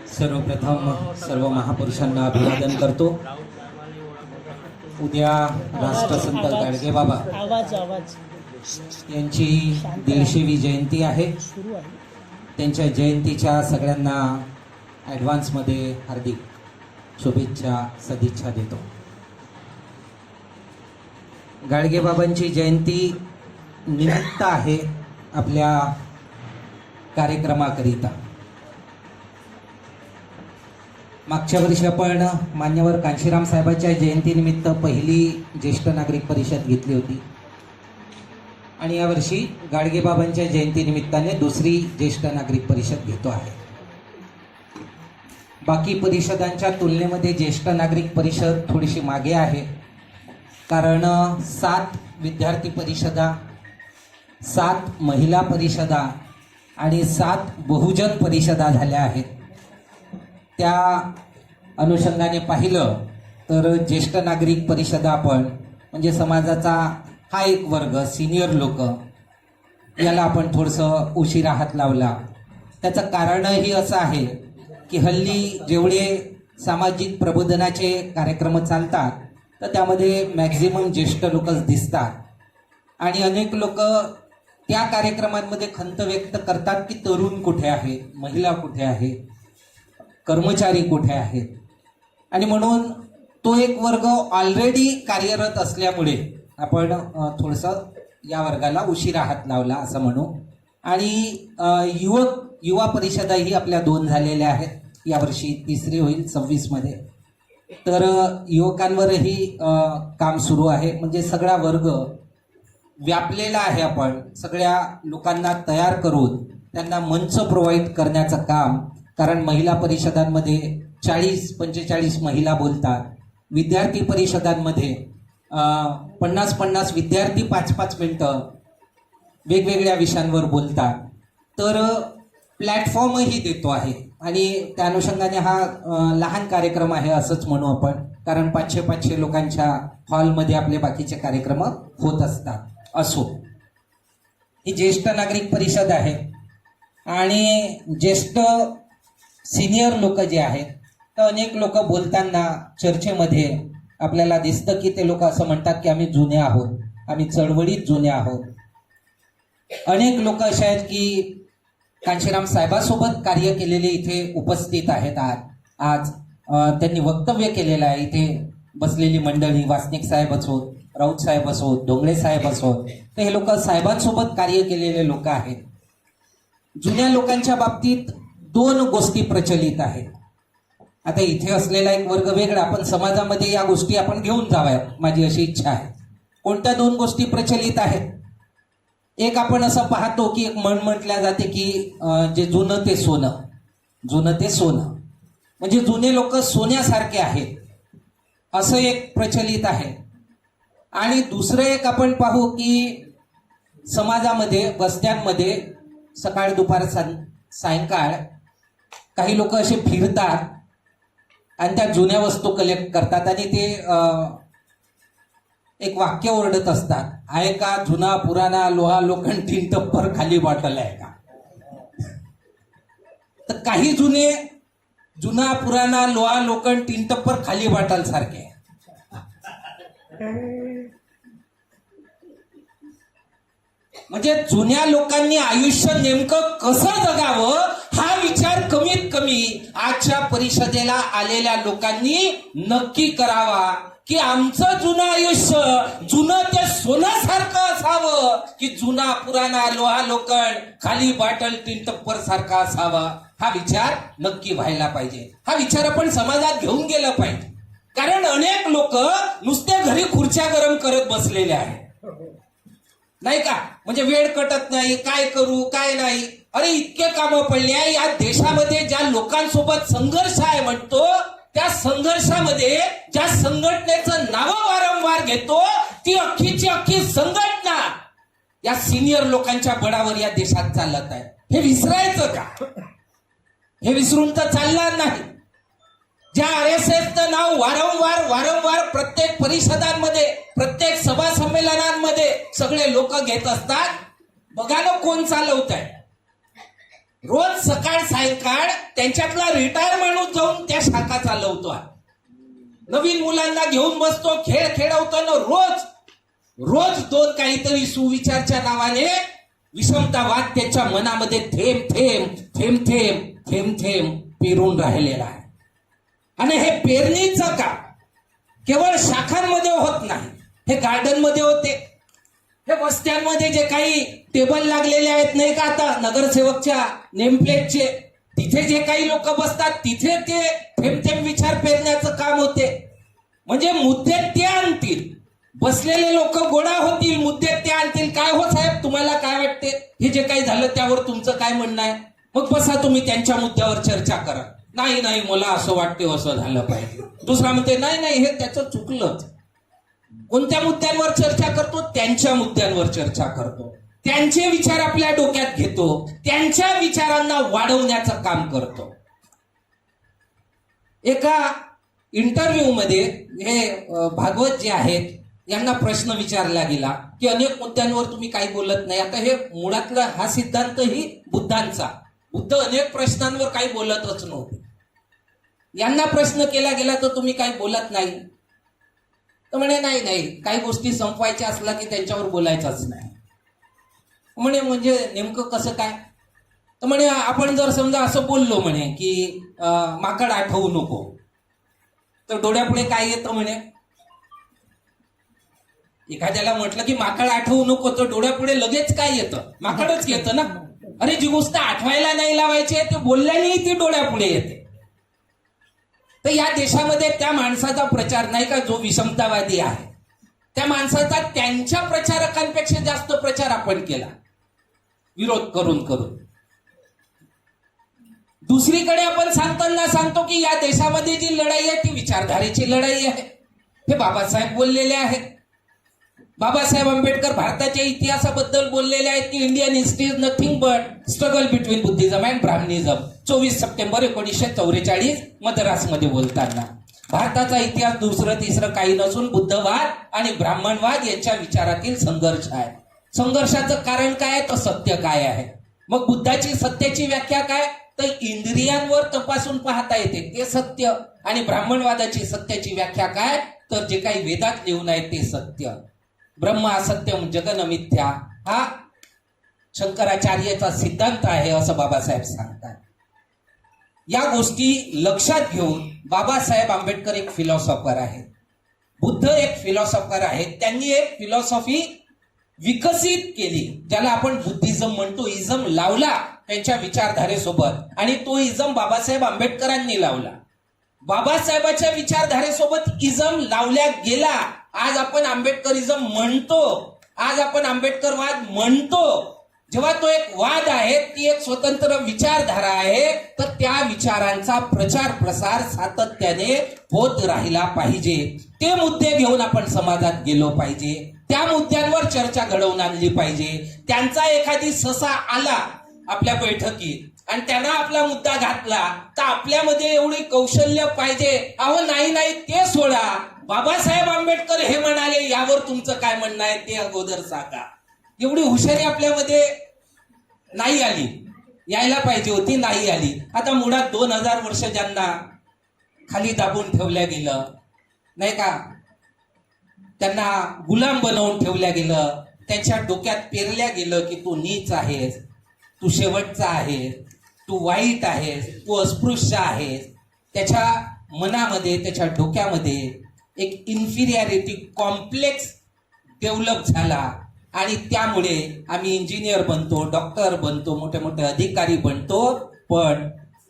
सर्वप्रथम सर्व महापुरुषांना अभिवादन करतो। उद्या राष्ट्रसंत गाडगेबाबा यांची 150वी जयंती आहे। त्यांच्या जयंतीच्या सगळ्यांना ॲडव्हान्समध्ये हार्दिक शुभेच्छा सदिच्छा देतो। गाडगेबाबांची जयंती निमित्त आहे आपल्या कार्यक्रमाकरिता। मागच्या वर्षी आपण मान्यवर कांशीराम साहेबांच्या जयंतीनिमित्त पहिली ज्येष्ठ नागरिक परिषद घेतली होती आणि यावर्षी गाडगेबाबांच्या जयंतीनिमित्ताने दुसरी ज्येष्ठ नागरिक परिषद घेतो आहे। बाकी परिषदांच्या तुलनेमध्ये ज्येष्ठ नागरिक परिषद थोडीशी मागे आहे, कारण 7 विद्यार्थी परिषदा, 7 महिला परिषदा आणि 7 बहुजन परिषदा झाल्या आहेत। त्या अनुषंगाने पाहिलं तर ज्येष्ठ नागरिक परिषदा आपण म्हणजे समाजाचा हा एक वर्ग, सिनियर लोक, याला आपण थोडंसं उशिरा हात लावला। त्याचं कारणही असं आहे की हल्ली जेवढे सामाजिक प्रबोधनाचे कार्यक्रम चालतात तर त्यामध्ये मॅक्झिमम ज्येष्ठ लोकच दिसतात आणि अनेक लोक त्या कार्यक्रमांमध्ये खंत व्यक्त करतात की तरुण कुठे आहे, महिला कुठे आहे, कर्मचारी कुठे आहेत, आणि म्हणून तो एक वर्ग ऑलरेडी कार्यरत असल्यामुळे आपण थोडंसं या वर्गाला उशिरा हात लावला असं म्हणू। आणि युवा परिषदाही आपल्या 2 झालेल्या आहेत, यावर्षी 3री होईल 26 मध्ये। तर युवकांवरही काम सुरू आहे, म्हणजे सगळा वर्ग व्यापलेला आहे। आपण सगळ्या लोकांना तयार करून त्यांना मंच प्रोव्हाइड करण्याचं काम, कारण महिला परिषदांमध्ये 40-45 महिला बोलतात, विद्यार्थी परिषदांमध्ये 50-50 विद्यार्थी 5-5 मिनिटं वेगवेगळ्या विषयांवर बोलतात। तर प्लॅटफॉर्मही देतो आहे आणि त्या अनुषंगाने हा लहान कार्यक्रम आहे असंच म्हणू आपण, कारण 500-500 लोकांच्या हॉलमध्ये आपले बाकीचे कार्यक्रम होत असतात। असो, ही ज्येष्ठ नागरिक परिषद आहे आणि ज्येष्ठ सिनियर लोक जे आहेत तर अनेक लोक बोलताना चर्चेमध्ये आपल्याला दिसतं की ते लोक असं म्हणतात की आम्ही जुने आहोत, आम्ही चळवळीत जुने आहोत। अनेक लोक असे आहेत की कांशीराम साहेबांसोबत कार्य केलेले इथे उपस्थित आहेत। आज त्यांनी वक्तव्य केलेलं आहे। इथे बसलेली मंडळी, वासनिक साहेब असोत, राऊत साहेब असोत, डोंगळे साहेब असोत, तर हे लोक साहेबांसोबत कार्य केलेले लोक आहेत। जुन्या लोकांच्या बाबतीत 2 गोष्टी प्रचलित आहेत। आता इथे असलेला एक वर्ग वेगळा, पण समाजामध्ये या गोष्टी आपण घेऊन जाव्यात, माझी अशी इच्छा आहे। कोणत्या 2 गोष्टी प्रचलित आहेत? एक, आपण असं पाहतो की एक म्हण म्हटल्या जाते की जे जुनं ते सोनं, जुनं ते सोनं, म्हणजे जुने लोक सोन्यासारखे आहेत, असं एक प्रचलित आहे। आणि दुसरं एक आपण पाहू की समाजामध्ये, वस्त्यांमध्ये सकाळ दुपार सायंकाळ काही लोक असे फिरतात आणि त्या जुन्या वस्तू कलेक्ट करतात आणि ते एक वाक्य ओरडत असतात, आहे का जुना पुराणा लोहा लोखंड 3 टप्पर खाली बॉटल आहे का? तर काही जुना पुराणा लोहा लोखंड 3 टप्पर खाली बॉटल सारखे। म्हणजे जुन्या लोकांनी आयुष्य नेमकं कसं जगावं हा विचार कमीत कमी आजच्या परिषदेला आलेल्या लोकांनी नक्की करावा की आमचं जुनं आयुष्य जुनं ते सोन्यासारखं असावं की जुना पुराणा लोहा लोखंड खाली बॉटल 3 टप्पर सारखा असावा, हा विचार नक्की व्हायला पाहिजे। हा विचार आपण समाजात घेऊन गेला पाहिजे, कारण अनेक लोक नुसते घरी खुर्च्या गरम करत बसलेले आहेत, नाही का? म्हणजे वेळ कटत नाही, काय करू काय नाही। अरे इतके कामं पडले आहे या देशामध्ये, ज्या लोकांसोबत संघर्ष आहे म्हणतो, त्या संघर्षामध्ये ज्या संघटनेचं नाव वारंवार घेतो ती अख्खीची अख्खी संघटना या सिनियर लोकांच्या बळावर या देशात चालत आहे। हे विसरायचं का? हे विसरून तर चालणार नाही। ज्या RSSचं नाव वारंवार प्रत्येक परिषदांमध्ये, प्रत्येक सभा संमेलनांमध्ये सगळे लोक घेत असतात, बघा ना कोण चालवत आहे. रोज सकाळ सायंकाळ त्यांच्यातला रिटायर माणूस जाऊन त्या शाखा चालवतो. नवीन मुलांना घेऊन बसतो, खेळ खेळवतो ना रोज दोन काहीतरी सुविचारच्या नावाने विषमतावाद त्याच्या मनामध्ये थेंब पेरून राहिलेला आहे. आणि हे पेरणीचं काम केवळ शाखांमध्ये होत नाही, हे गार्डन मध्ये होते, हे वस्त्यांमध्ये जे काही टेबल लागलेले आहेत नाही का आता नगरसेवकच्या नेमप्लेटचे, तिथे जे काही लोक बसतात तिथे ते थेंब विचार पेरण्याचं काम होते. म्हणजे मुद्दे ते आणतील, बसलेले लोक गोळा होतील, मुद्दे ते आणतील. काय हो साहेब, तुम्हाला काय वाटते, हे जे काही झालं त्यावर तुमचं काय म्हणणं आहे? मग बसा तुम्ही त्यांच्या मुद्द्यावर चर्चा करा. नाही मला असं वाटते, असं झालं पाहिजे. दुसरा म्हणते नाही हे त्याचं चुकलंच. कोणत्या मुद्द्यांवर चर्चा करतो? त्यांच्या मुद्द्यांवर चर्चा करतो, त्यांचे विचार आपल्या डोक्यात घेतो, त्यांच्या विचारांना वाढवण्याचं काम करतो. एका इंटरव्ह्यू मध्ये हे भागवत जे आहेत यांना प्रश्न विचारला गेला की अनेक मुद्द्यांवर तुम्ही काही बोलत नाही. आता हे मुळातला हा सिद्धांत ही बुद्धांचा. बुद्ध अनेक प्रश्नांवर काही बोलतच नव्हते. यांना प्रश्न केला गेला तर तुम्ही काही बोलत नाही, तर म्हणे नाही काही गोष्टी संपवायच्या असला की त्यांच्यावर बोलायचाच नाही. म्हणे म्हणजे नेमकं कसं काय? तर म्हणे आपण जर समजा असं बोललो म्हणे की माकड आठवू नको, तर डोळ्यापुढे काय येतं म्हणे? एखाद्याला म्हटलं की माकड आठवू नको तर डोळ्यापुढे लगेच काय येतं? माकडच येतं ना. अरे जी गोष्ट आठवायला नाही लावायची ते बोलल्यानेही ती डोळ्यापुढे येते. तर या देशामध्ये त्या माणसाचा प्रचार नाही का जो विषमतावादी आहे, त्या माणसाचा त्यांच्या प्रचारकांपेक्षा जास्त प्रचार आपण केला, विरोध करून. दुसरीकडे आपण सांगताना सांगतो की या देशामध्ये जी लढाई आहे ती विचारधारेची लढाई आहे. हे बाबासाहेब बोललेले आहेत. बाबासाहेब आंबेडकर भारताच्या इतिहासाबद्दल बोललेले आहेत की Indian history is nothing but struggle between Buddhism and Brahmanism. 24 September 1944 मद्रासमध्ये बोलताना भारताचा इतिहास दुसरं तिसरं काही नसून बुद्धवाद आणि ब्राह्मणवाद यांच्या विचारातील संघर्ष आहे. संघर्षाचं कारण काय आहे? तर सत्य काय आहे. मग बुद्धाची सत्याची व्याख्या काय? तर इंद्रियांवर तपासून पाहता येते ते सत्य. आणि ब्राह्मणवादाची सत्याची व्याख्या काय? तर जे काही वेदात लिहून आहे ते सत्य. ब्रह्म असत्यम जगन मिथ्या हा शंकराचार्याचा सिद्धांत आहे असं बाबासाहेब सांगतात. या गोष्टी लक्षात घेऊन बाबासाहेब आंबेडकर एक फिलॉसॉफर आहेत, बुद्ध एक फिलॉसॉफर आहेत. त्यांनी एक फिलॉसॉफी विकसित केली ज्याला आपण बुद्धिझम म्हणतो. इझम लावला त्यांच्या विचारधारेसोबत आणि तो इझम बाबासाहेब आंबेडकरांनी लावला. बाबासाहेबांच्या विचारधारेसोबत इझम लावल्या गेला. आज आपण आंबेडकरिझम म्हणतो, आज आपण आंबेडकरवाद म्हणतो. जेव्हा तो एक वाद आहे, ती एक स्वतंत्र विचारधारा आहे, तर त्या विचारांचा प्रचार प्रसार सातत्याने होत राहिला पाहिजे. ते मुद्दे घेऊन आपण समाजात गेलो पाहिजे, त्या मुद्द्यांवर चर्चा घडवून आणली पाहिजे. त्यांचा एखादी ससा आला आपल्या बैठकीत आणि त्यांना आपला मुद्दा घातला तर आपल्यामध्ये एवढी कौशल्य पाहिजे. अहो नाही ते सोडा, बाबासाहेब आंबेडकर हे म्हणाले यावर तुमचं काय म्हणणं आहे ते अगोदर सांगा. एवढी हुशारी आपल्यामध्ये नाही आली, यायला पाहिजे होती, नाही आली. आता मुळात 2000 वर्ष ज्यांना खाली दाबून ठेवल्या गेलं नाही का, त्यांना गुलाम बनवून ठेवल्या गेलं, त्यांच्या डोक्यात पेरल्या गेलं की तू नीच आहेस, तू शेवटचा आहेस, तू वाईट आहेस, तू अस्पृश्य आहेस. त्याच्या मनामध्ये, त्याच्या डोक्यामध्ये एक इन्फिरियरिटी कॉम्प्लेक्स डेव्हलप झाला आणि त्यामुळे आम्ही इंजिनियर बनतो, डॉक्टर बनतो, मोठे मोठे अधिकारी बनतो, पण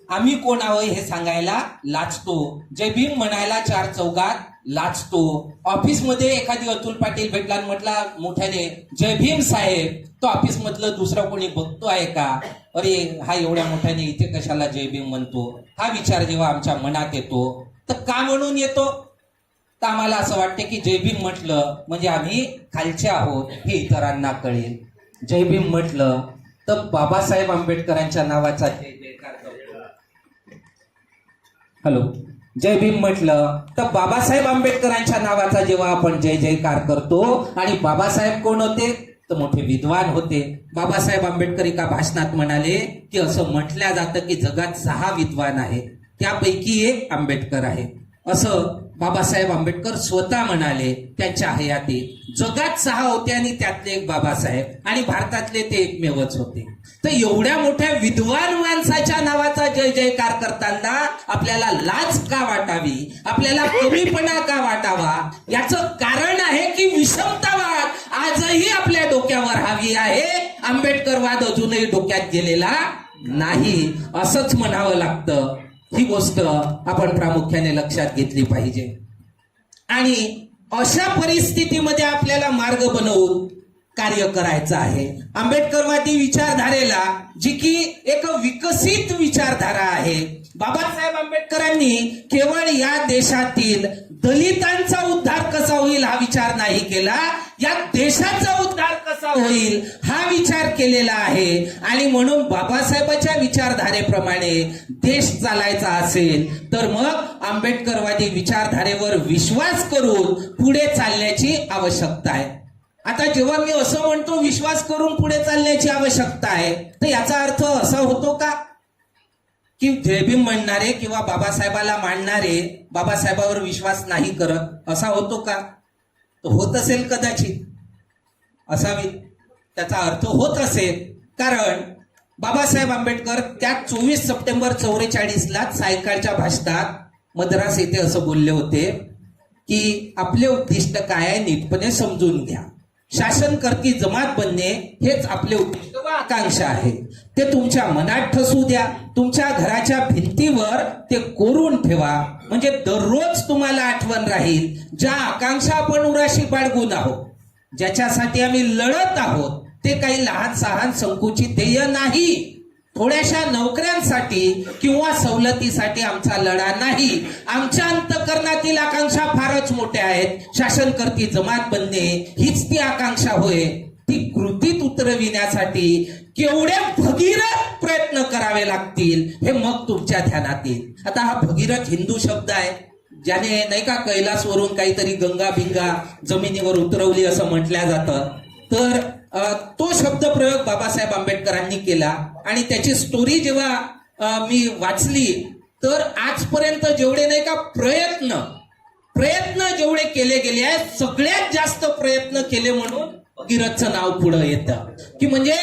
आम्ही कोण आहोत हे सांगायला लाजतो. जय भीम म्हणायला चार चौघात लाजतो. ऑफिसमध्ये एखादी अतुल पाटील भेटला आणि म्हटला मोठ्याने जय भीम साहेब, तो ऑफिस मधलं दुसरं कोणी बघतो आहे का? अरे हा एवढ्या मोठ्याने इथे कशाला जय भीम म्हणतो? हा विचार जेव्हा आमच्या मनात येतो तर का म्हणून येतो? तर आम्हाला असं वाटते की जय भीम म्हटलं म्हणजे आम्ही खालचे आहोत हे इतरांना कळेल. जय भीम म्हटलं तर बाबासाहेब आंबेडकरांच्या नावाचा जय जयकार करतो. हॅलो, जय भीम म्हटलं तर बाबासाहेब आंबेडकरांच्या नावाचा जेव्हा आपण जय जयकार करतो, आणि बाबासाहेब कोण होते तर मोठे विद्वान होते. बाबासाहेब आंबेडकर एका भाषणात म्हणाले की असं म्हटलं जातं की जगात 6 विद्वान आहेत, त्यापैकी एक आंबेडकर आहे. असं बाबासाहेब आंबेडकर स्वतः म्हणाले त्यांच्या हयातीत. जगात 6 होते आणि त्यातले एक बाबासाहेब, आणि भारतातले ते एकमेवच होते. तर एवढ्या मोठ्या विद्वान माणसाच्या नावाचा जय जयकार करताना आपल्याला लाज का वाटावी, आपल्याला कमीपणा का वाटावा? याचं कारण आहे की विषमतावाद आजही आपल्या डोक्यावर हावी आहे. आंबेडकरवाद अजूनही डोक्यात गेलेला नाही, असंच म्हणावं लागतं. ही गोष्ट आपण प्रामुख्याने लक्षात घेतली पाहिजे. आणि अशा परिस्थितीमध्ये आपल्याला मार्ग बनवून कार्य करायचं आहे. आंबेडकरवादी विचारधारेला जी की एक विकसित विचारधारा आहे, बाबासाहेब आंबेडकरांनी केवळ या देशातील दलितांचा उद्धार कसा होईल हा विचार नाही केला, या देशाचा उद्धार कसा होईल हा विचार केलेला आहे. आणि म्हणून बाबासाहेबांच्या विचारधारेप्रमाणे देश चालायचा असेल तर मग आंबेडकरवादी विचारधारेवर विश्वास करून पुढे चालण्याची आवश्यकता आहे. आता जेव्हा मी असं म्हणतो विश्वास करून पुढे चालण्याची आवश्यकता आहे, तर याचा अर्थ असा होतो का की जयभीम म्हणणारे किंवा बाबासाहेबाला मानणारे बाबासाहेबावर विश्वास नाही करत, असा होतो का? तो होत असेल कदाचित, असावी त्याचा अर्थ होत असेल. कारण बाबासाहेब आंबेडकर त्या 24 सप्टेंबर 44ला सायंकाळच्या भाषणात मद्रास येथे असं बोलले होते की आपले उद्दिष्ट काय आहे नीटपणे समजून घ्या. शासनकर्ती जमात बनणे हेच आपले उद्दिष्ट व आकांक्षा आहे. ते तुमच्या मनात ठसू द्या, तुमच्या घराच्या भिंतीवर ते कोरून ठेवा, म्हणजे दररोज तुम्हाला आठवण राहील ज्या आकांक्षा आपण उराशी बाळगून आहोत, ज्याच्यासाठी आम्ही लढत आहोत, ते काही लहान सहान संकुचित ध्येय नाही, थोड्याशा नोकऱ्यांसाठी किंवा सवलतीसाठी आमचा लढा नाही. आमच्या अंतःकरणातील आकांक्षा फारच मोठ्या आहेत. शासनकर्ती जमात बनणे हीच ती आकांक्षा होय. ती कृतीत उतरविण्यासाठी केवढे भगीरथ प्रयत्न करावे लागतील हे मग तुमच्या ध्यानात येईल. आता हा भगीरथ हिंदू शब्द आहे, ज्याने नाही का कैलासवरून काहीतरी गंगा बिंगा जमिनीवर उतरवली असं म्हटल्या जातं. तर तो शब्द प्रयोग बाबासाहेब आंबेडकरांनी केला. आणि त्याची स्टोरी जेव्हा मी वाचली तर आजपर्यंत जेवढे नाही का प्रयत्न जेवढे केले गेले आहेत, सगळ्यात जास्त प्रयत्न केले म्हणून भगीरथचं नाव पुढे येतं. की म्हणजे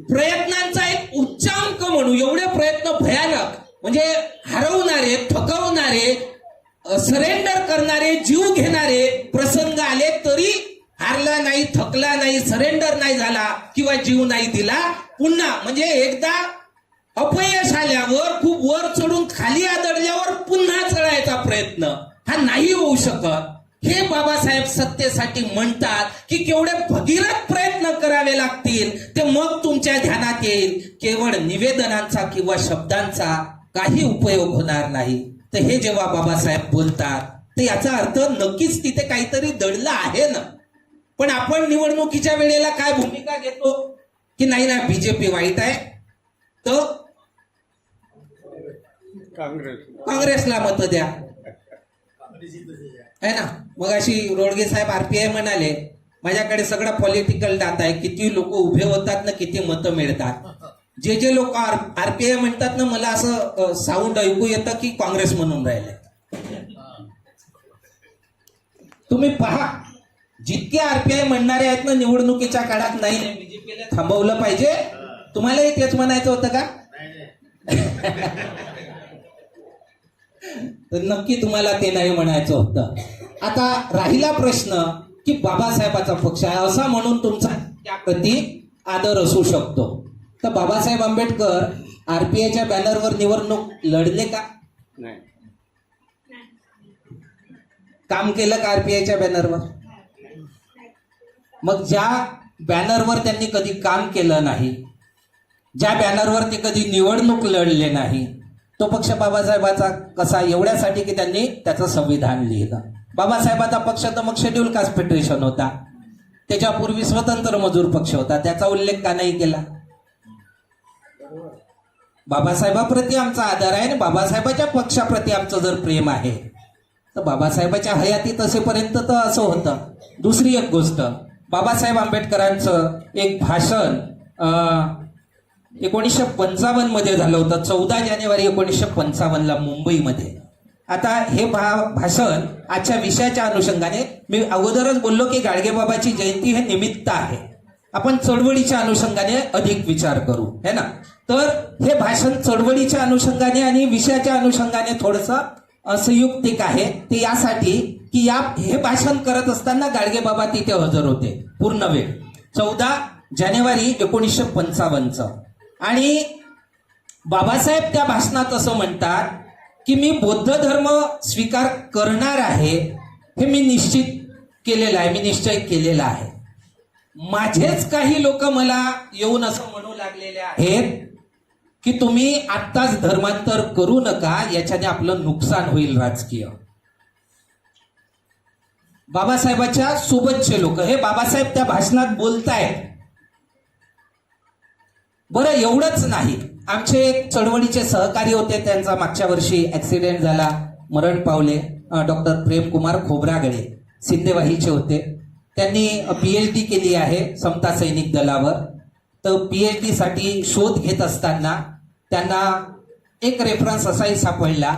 प्रयत्नांचा एक उच्चांक म्हणून एवढे प्रयत्न भयानक, म्हणजे हरवणारे, थकवणारे, सरेंडर करणारे, जीव घेणारे प्रसंग आले तरी हारला नाही, थकला नाही, सरेंडर नाही झाला किंवा जीव नाही दिला. पुन्हा म्हणजे एकदा अपयश आल्यावर, खूप वर चढून खाली आदळल्यावर पुन्हा चढायचा प्रयत्न हा नाही होऊ शकत. हे बाबासाहेब सत्तेसाठी म्हणतात की केवढे भगीरथ प्रयत्न करावे लागतील, ते मग तुमच्या ध्यानात येईल. केवळ निवेदनांचा किंवा शब्दांचा काही उपयोग होणार नाही. तर हे जेव्हा बाबासाहेब बोलतात तर याचा अर्थ नक्कीच तिथे काहीतरी दडलं आहे ना. पण आपण निवडणुकीच्या वेळेला काय भूमिका घेतो की नाही ना बीजेपी वाईट आहे तर काँग्रेसला मत द्या, आहे ना. मग अशी रोडगे साहेब आरपीआय म्हणाले माझ्याकडे सगळा पॉलिटिकल डाटा आहे, किती लोक उभे होतात ना, किती मतं मिळतात. जे लोक आरपीआय म्हणतात ना, मला असं साऊंड ऐकू येतं की काँग्रेस म्हणून राहिले. तुम्ही पहा, जितके आरपीआय म्हणणारे आहेत ना निवडणुकीच्या काळात नाही बीजेपीला थांबवलं पाहिजे, तुम्हालाही तेच म्हणायचं होतं का? तर नक्की तुम्हाला ते नाही म्हणायचं होतं. आता राहिला प्रश्न की बाबासाहेबाचा पक्ष आहे असा म्हणून तुमचा त्याप्रती आदर असू शकतो. तर बाबासाहेब आंबेडकर आरपीआयच्या बॅनरवर निवडणूक लढले का? नाही. काम केलं का आरपीआयच्या बॅनरवर? मग ज्या बॅनरवर त्यांनी कधी काम केलं नाही, ज्या बॅनरवर ते कधी निवडणूक लढले नाही, तो पक्ष बाबासाहेबाचा कसा? एवढ्यासाठी की त्यांनी त्याचं संविधान लिहिलं. बाबासाहेबाचा पक्ष तर मग शेड्यूल कास्ट फेडरेशन होता, त्याच्यापूर्वी स्वतंत्र मजूर पक्ष होता, त्याचा उल्लेख का नाही केला? बाबासाहेबाप्रती आमचा आदर आहे आणि बाबासाहेबाच्या पक्षाप्रती आमचं जर प्रेम आहे तर बाबासाहेबाच्या हयातीत असेपर्यंत तर असं होतं. दुसरी एक गोष्ट, बाबासाहेब आंबेडकरांचं एक भाषण 1955 मध्ये झालं होतं, 14 जानेवारी 1955 मुंबईमध्ये. आता हे भाषण आजच्या विषयाच्या अनुषंगाने, मी अगोदरच बोललो की गाडगेबाबाची जयंती हे निमित्त आहे, आपण चळवळीच्या अनुषंगाने अधिक विचार करू, है ना. तर हे भाषण चळवळीच्या अनुषंगाने आणि विषयाच्या अनुषंगाने थोडंसं संयुक्तिक आहे. ते यासाठी की हे भाषण करत असताना गाडगेबाबा तिथे हजर होते पूर्ण वेळ, 14 जानेवारी 1955. आणि बाबासाहेब त्या भाषणात असं म्हणतात की मी बौद्ध धर्म स्वीकार करणार आहे, हे मी निश्चित केलेलं आहे, मी निश्चय केलेला आहे. माझेच काही लोक मला येऊन असं म्हणू लागलेले आहेत की तुम्ही आत्ताच धर्मांतर करू नका, याच्याने आपलं नुकसान होईल राजकीय. बाबासाहेबाच्या सोबतचे लोक, हे बाबासाहेब त्या भाषणात बोलतायत. बरं, एवढंच नाही, आमचे एक चळवळीचे सहकारी होते, त्यांचा मागच्या वर्षी ऍक्सिडेंट झाला, मरण पावले, डॉक्टर प्रेमकुमार खोब्रागडे, सिंदेवाहीचे होते. त्यांनी PhD केली आहे समता सैनिक दलावर. तर PhD साठी शोध घेत असताना त्यांना एक रेफरन्स असाही सापडला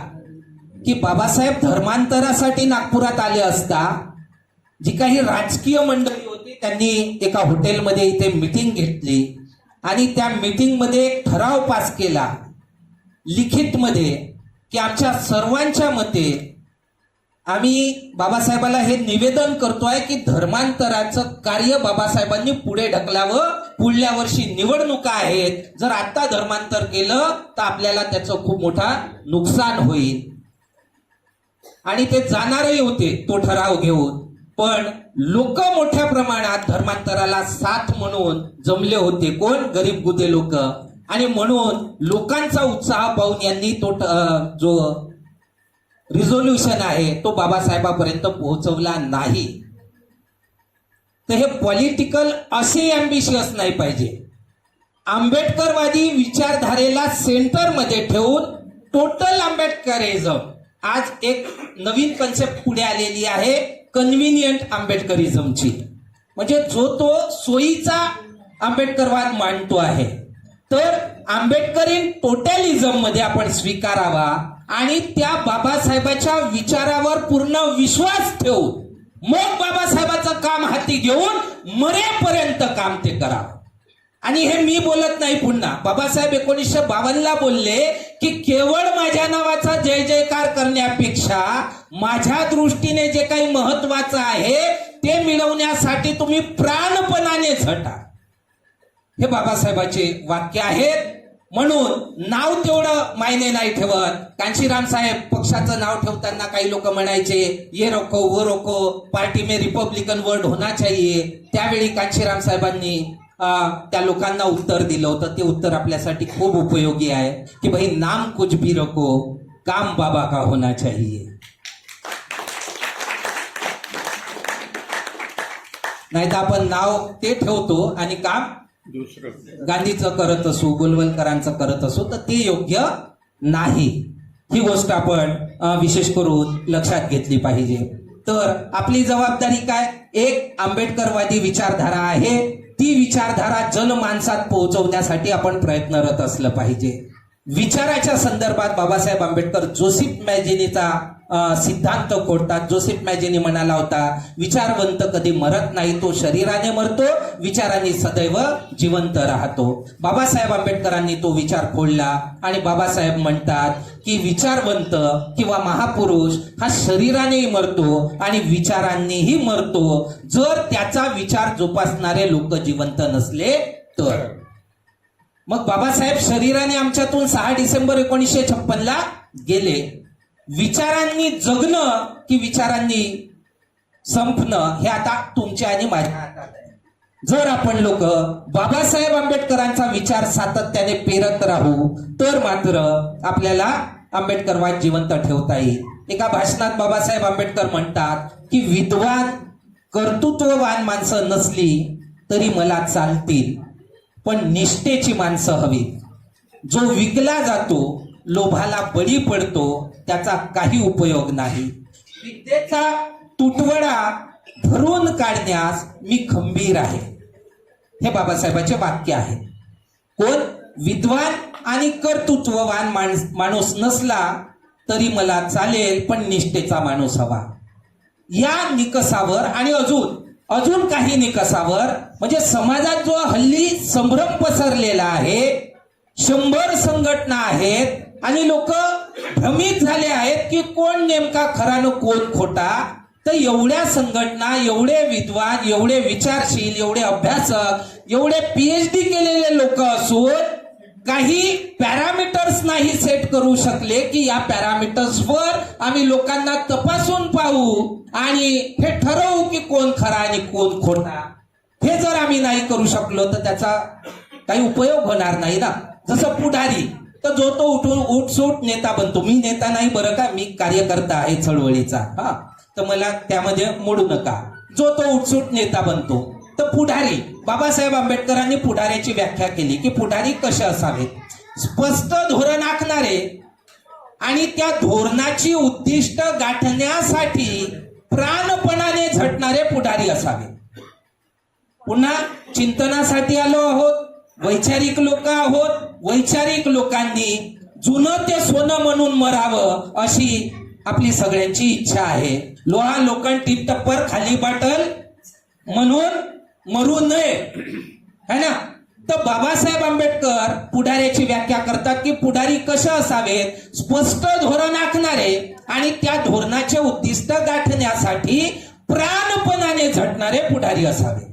की बाबासाहेब धर्मांतरासाठी नागपुरात आले असता जी काही राजकीय मंडळी होती त्यांनी एका हॉटेलमध्ये इथे मीटिंग घेतली आणि त्या मीटिंगमध्ये एक ठराव पास केला लिखित मध्ये की आमच्या सर्वांच्या मते आम्ही बाबासाहेबाला हे निवेदन करतोय की धर्मांतराचं कार्य बाबासाहेबांनी पुढे ढकलावं. पुढल्या वर्षी निवडणुका आहेत, जर आता धर्मांतर केलं तर आपल्याला त्याचं खूप मोठा नुकसान होईल. आणि ते जाणारही होते तो ठराव घेऊन, पण लोक मोठ्या प्रमाणात धर्मांतराला साथ म्हणून जमले होते. कोण? गरीब गुदे लोक. आणि म्हणून लोकांचा उत्साह पाहून यांनी तो जो रिझोल्युशन आहे तो बाबासाहेबापर्यंत पोहोचवला नाही. तर हे पॉलिटिकल असे अँबिशियस नाही पाहिजे. आंबेडकरवादी विचारधारेला सेंटरमध्ये ठेवून टोटल आंबेडकरिझम, आज एक नवीन कन्सेप्ट पुढे आलेली आहे कन्व्हिनियंट आंबेडकरिझमची, म्हणजे जो तो सोयीचा आंबेडकरवाद मांडतो आहे. तर आंबेडकरी टोटॅलिझम मध्ये आपण स्वीकारावा आणि त्या बाबासाहेबाच्या विचारावर पूर्ण विश्वास ठेवून मग बाबासाहेबाचं काम हाती घेऊन मरेपर्यंत काम ते करावं. आणि हे मी बोलत नाही, पुन्हा बाबासाहेब 1952 बोलले की केवळ माझ्या नावाचा जय जयकार करण्यापेक्षा माझ्या दृष्टीने जे काही महत्वाचं आहे ते मिळवण्यासाठी तुम्ही प्राणपणाने झटा. हे बाबासाहेबाचे वाक्य आहेत. म्हणून नाव तेवढं मायने नाही ठेवत. कांशीराम साहेब पक्षाचं नाव ठेवताना काही लोक म्हणायचे ये रखो वो रखो, पार्टी में रिपब्लिकन वर्ड होना चाहिए. त्यावेळी कांशीराम साहेबांनी त्या लोकांना उत्तर दिलं होतं. ते उत्तर आपल्यासाठी खूप उपयोगी आहे की भाई नाम कुछ भी रखो, काम बाबा का होना चाहिए. नाही तर आपण नाव ते ठेवतो आणि काम गांधीचं करत असू, गोलवलकरांचं करत असू, तर ते योग्य नाही. ही गोष्ट आपण विशेष करून लक्षात घेतली पाहिजे. तर आपली जबाबदारी काय? एक आंबेडकरवादी विचारधारा आहे, ती विचारधारा जनमानसात पोहोचवण्यासाठी आपण प्रयत्नरत असलं पाहिजे. विचाराच्या संदर्भात बाबासाहेब आंबेडकर जोसेफ मॅजिनीचा सिद्धांत खोडतात. जोसेफ मॅजिनी म्हणाला होता विचारवंत कधी मरत नाही, तो शरीराने मरतो, विचारांनी सदैव जिवंत राहतो. बाबासाहेब आंबेडकरांनी तो विचार खोडला आणि बाबासाहेब म्हणतात की विचारवंत किंवा महापुरुष हा शरीरानेही मरतो आणि विचारांनीही मरतो जर त्याचा विचार जोपासणारे लोक जिवंत नसले तर. मग बाबासाहेब शरीराने आमच्यातून 6 डिसेंबर 1956 गेले. विचारांनी जगणं की विचारांनी संपणं हे आता तुमच्या आणि माझ्या हातात आहे. जर आपण लोक बाबासाहेब आंबेडकरांचा विचार सातत्याने पेरत राहू तर मात्र आपल्याला आंबेडकरवाद जिवंत ठेवता येईल. एका भाषणात बाबासाहेब आंबेडकर म्हणतात की विद्वान कर्तृत्ववान माणसं नसली तरी मला चालतील, पण निष्ठेची माणसं हवी. जो विकला जातो, लोभाला बळी पडतो, त्याचा काही उपयोग नाही. विद्येचा तुटवडा भरून काढण्यास मी खंबीर आहे. हे बाबासाहेबांचे वाक्य आहे. कोण? विद्वान आणि कर्तृत्ववान माणूस नसला तरी मला चालेल, पण निष्ठेचा माणूस हवा. या निकषावर आणि अजून काही निकषावर, म्हणजे समाजात जो हल्ली संभ्रम पसरलेला आहे, 100 संघटना आहेत आणि लोक भ्रमित झाले आहेत की कोण नेमका खरा न कोण खोटा. तर एवढ्या संघटना, एवढे विद्वान, एवढे विचारशील, एवढे अभ्यासक, एवढे PhD केलेले लोक असून काही पॅरामीटर्स नाही सेट करू शकले की या पॅरामीटर्सवर आम्ही लोकांना तपासून पाहू आणि हे ठरवू की कोण खरा आणि कोण खोटा. हे जर आम्ही नाही करू शकलो तर त्याचा काही उपयोग होणार नाही ना. जसं पुढारी, तर जो तो उठसूट नेता बनतो. मी नेता नाही बरं का, मी कार्यकर्ता आहे चळवळीचा. हा, तर मला त्यामध्ये मोडू नका. जो तो उठसूट नेता बनतो. तर पुढारी, बाबासाहेब आंबेडकरांनी पुढाऱ्याची व्याख्या केली की पुढारी कसे असावेत? स्पष्ट धोरण आखणारे आणि त्या धोरणाची उद्दिष्ट गाठण्यासाठी प्राणपणाने झटणारे पुढारी असावे. पुन्हा चिंतनासाठी आलो आहोत, वैचारिक लोक आहोत. वैचारिक लोकांनी जुनं ते सोनं म्हणून मरावं अशी आपली सगळ्यांची इच्छा आहे. लोहा लोखंड टीप टप्पर खाली बाटल म्हणून मरू नये, है ना. तर बाबासाहेब आंबेडकर पुढाऱ्याची व्याख्या करतात की पुढारी कसे असावेत? स्पष्ट धोरण आखणारे आणि त्या धोरणाचे उद्दिष्ट गाठण्यासाठी प्राणपणाने झटणारे पुढारी असावे.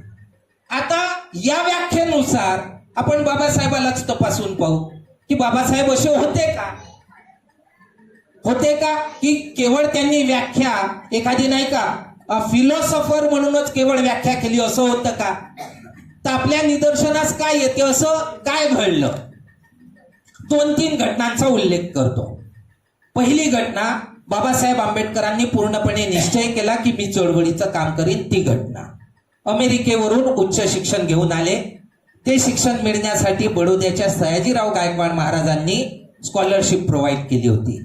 आता या व्याख्येनुसार आपण बाबासाहेबालाच तपासून पाहू की बाबासाहेब असे होते का की केवळ त्यांनी व्याख्या एखादी नाही का फिलॉसॉफर म्हणूनच केवळ व्याख्या केली असं होतं का? तर आपल्या निदर्शनास काय येते, असं काय घडलं? 2-3 घटनांचा उल्लेख करतो. पहिली घटना, बाबासाहेब आंबेडकरांनी पूर्णपणे निश्चय केला की मी चळवळीचं काम करीन. ती घटना, अमेरिकेवरून उच्च शिक्षण घेऊन आले. ते शिक्षण मिळण्यासाठी बडोद्याच्या सयाजीराव गायकवाड महाराजांनी स्कॉलरशिप प्रोव्हाइड केली होती.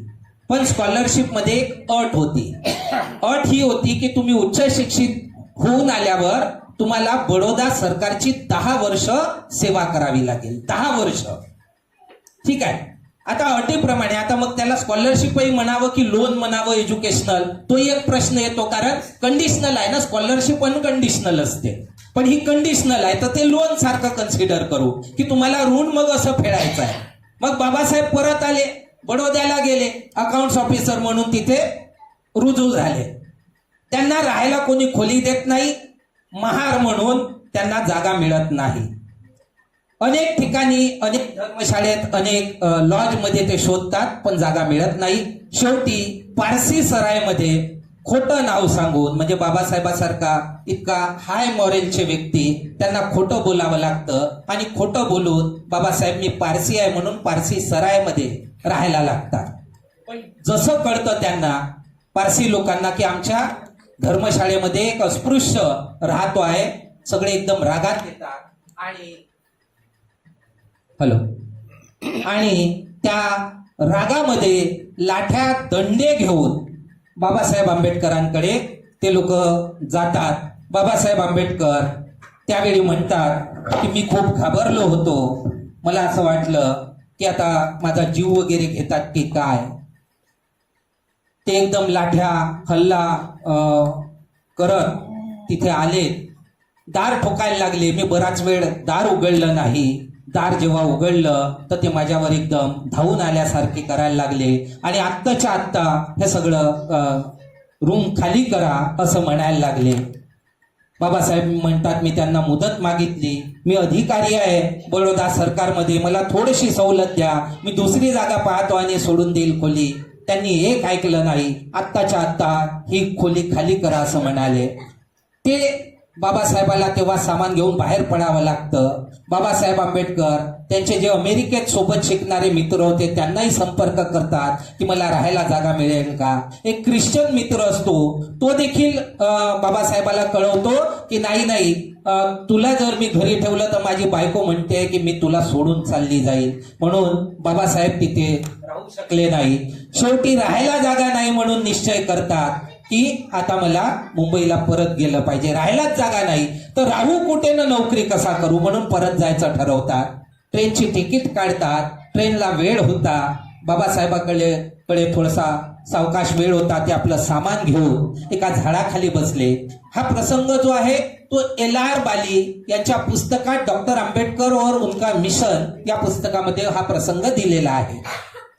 पण स्कॉलरशिप मध्ये एक अट होती. अट ही होती की तुम्ही उच्च शिक्षित होऊन आल्यावर तुम्हाला बडोदा सरकारची 10 वर्ष सेवा करावी लागेल. 10 वर्ष. ठीक आहे. आता अटीप्रमाणे, आता मग त्याला स्कॉलरशिपही म्हणावं की लोन म्हणावं एज्युकेशनल, तोही एक प्रश्न येतो. कारण कंडिशनल आहे ना, स्कॉलरशिप अनकंडिशनल असते. पण ही कंडिशनल आहे, तर ते लोन सारखं कन्सिडर करू की तुम्हाला ऋण मग असं फेडायचं आहे. मग बाबासाहेब परत आले, बडोद्याला गेले, अकाउंट्स ऑफिसर म्हणून तिथे रुजू झाले. त्यांना राहायला कोणी खोली देत नाही, महार म्हणून त्यांना जागा मिळत नाही. अनेक ठिकाणी, अनेक धर्मशाळेत, अनेक लॉजमध्ये ते शोधतात, पण जागा मिळत नाही. शेवटी पारसी सरायमध्ये खोटं नाव सांगून, म्हणजे बाबासाहेबासारखा इतका हाय मॉरेलचे व्यक्ती, त्यांना खोटं बोलावं लागतं आणि खोटं बोलून बाबासाहेब मी पारसी आहे म्हणून पारसी सरायमध्ये राहायला लागतात. पण जसं कळतं त्यांना, पारसी लोकांना, की आमच्या धर्मशाळेमध्ये एक अस्पृश्य राहतो आहे, सगळे एकदम रागात येतात आणि त्या रागामध्ये लाठ्या दंडे घेऊन बाबासाहेब आंबेडकरांकडे ते लोक जातात. बाबासाहेब आंबेडकर त्यावेळी म्हणतात की मी खूप घाबरलो होतो, मला असं वाटलं की आता माझा जीव वगैरे घेतात की काय. ते एकदम लाठ्या हल्ला करत तिथे आले, दार ठोकायला लागले. मी बराच वेळ दार उघडलं नाही. दार जेव्हा उघडलं तर ते माझ्यावर एकदम धावून आल्यासारखे करायला लागले आणि आत्ताच्या आत्ता हे सगळं रूम खाली करा असं म्हणायला लागले. बाबासाहेब म्हणतात मी त्यांना मुदत मागितली, मी अधिकारी आहे बडोदा सरकारमध्ये, मला थोडीशी सवलत द्या, मी दुसरी जागा पाहतो आणि सोडून देईल खोली. त्यांनी एक ऐकलं नाही. आत्ताच्या आत्ता ही खोली खाली करा असं म्हणाले. ते बाबासाहेबाला तेव्हा सामान घेऊन बाहेर पडावं लागतं. बाबासाहेब आंबेडकर त्यांचे जे अमेरिकेत सोबत शिकणारे मित्र होते त्यांनाही संपर्क करतात की मला राहायला जागा मिळेल का. एक ख्रिश्चन मित्र असतो, तो देखील बाबासाहेबाला कळवतो की नाही तुला जर मी घरी ठेवलं तर माझी बायको म्हणते की मी तुला सोडून चालली जाईल, म्हणून बाबासाहेब तिथे राहू शकले नाही. शेवटी राहायला जागा नाही म्हणून निश्चय करतात की आता मला मुंबईला परत गेलं पाहिजे. राहायलाच जागा नाही तर राहू कुठे ना नोकरी कसा करू, म्हणून परत जायचं ठरवतात. ट्रेनची तिकीट काढतात. ट्रेनला वेळ होता. बाबासाहेबाकडे थोडासा सावकाश वेळ होता. ते आपलं सामान घेऊन एका झाडाखाली बसले. हा प्रसंग जो आहे तो LR बाली यांच्या पुस्तकात डॉक्टर आंबेडकर और उनका मिशन या पुस्तकामध्ये हा प्रसंग दिलेला आहे.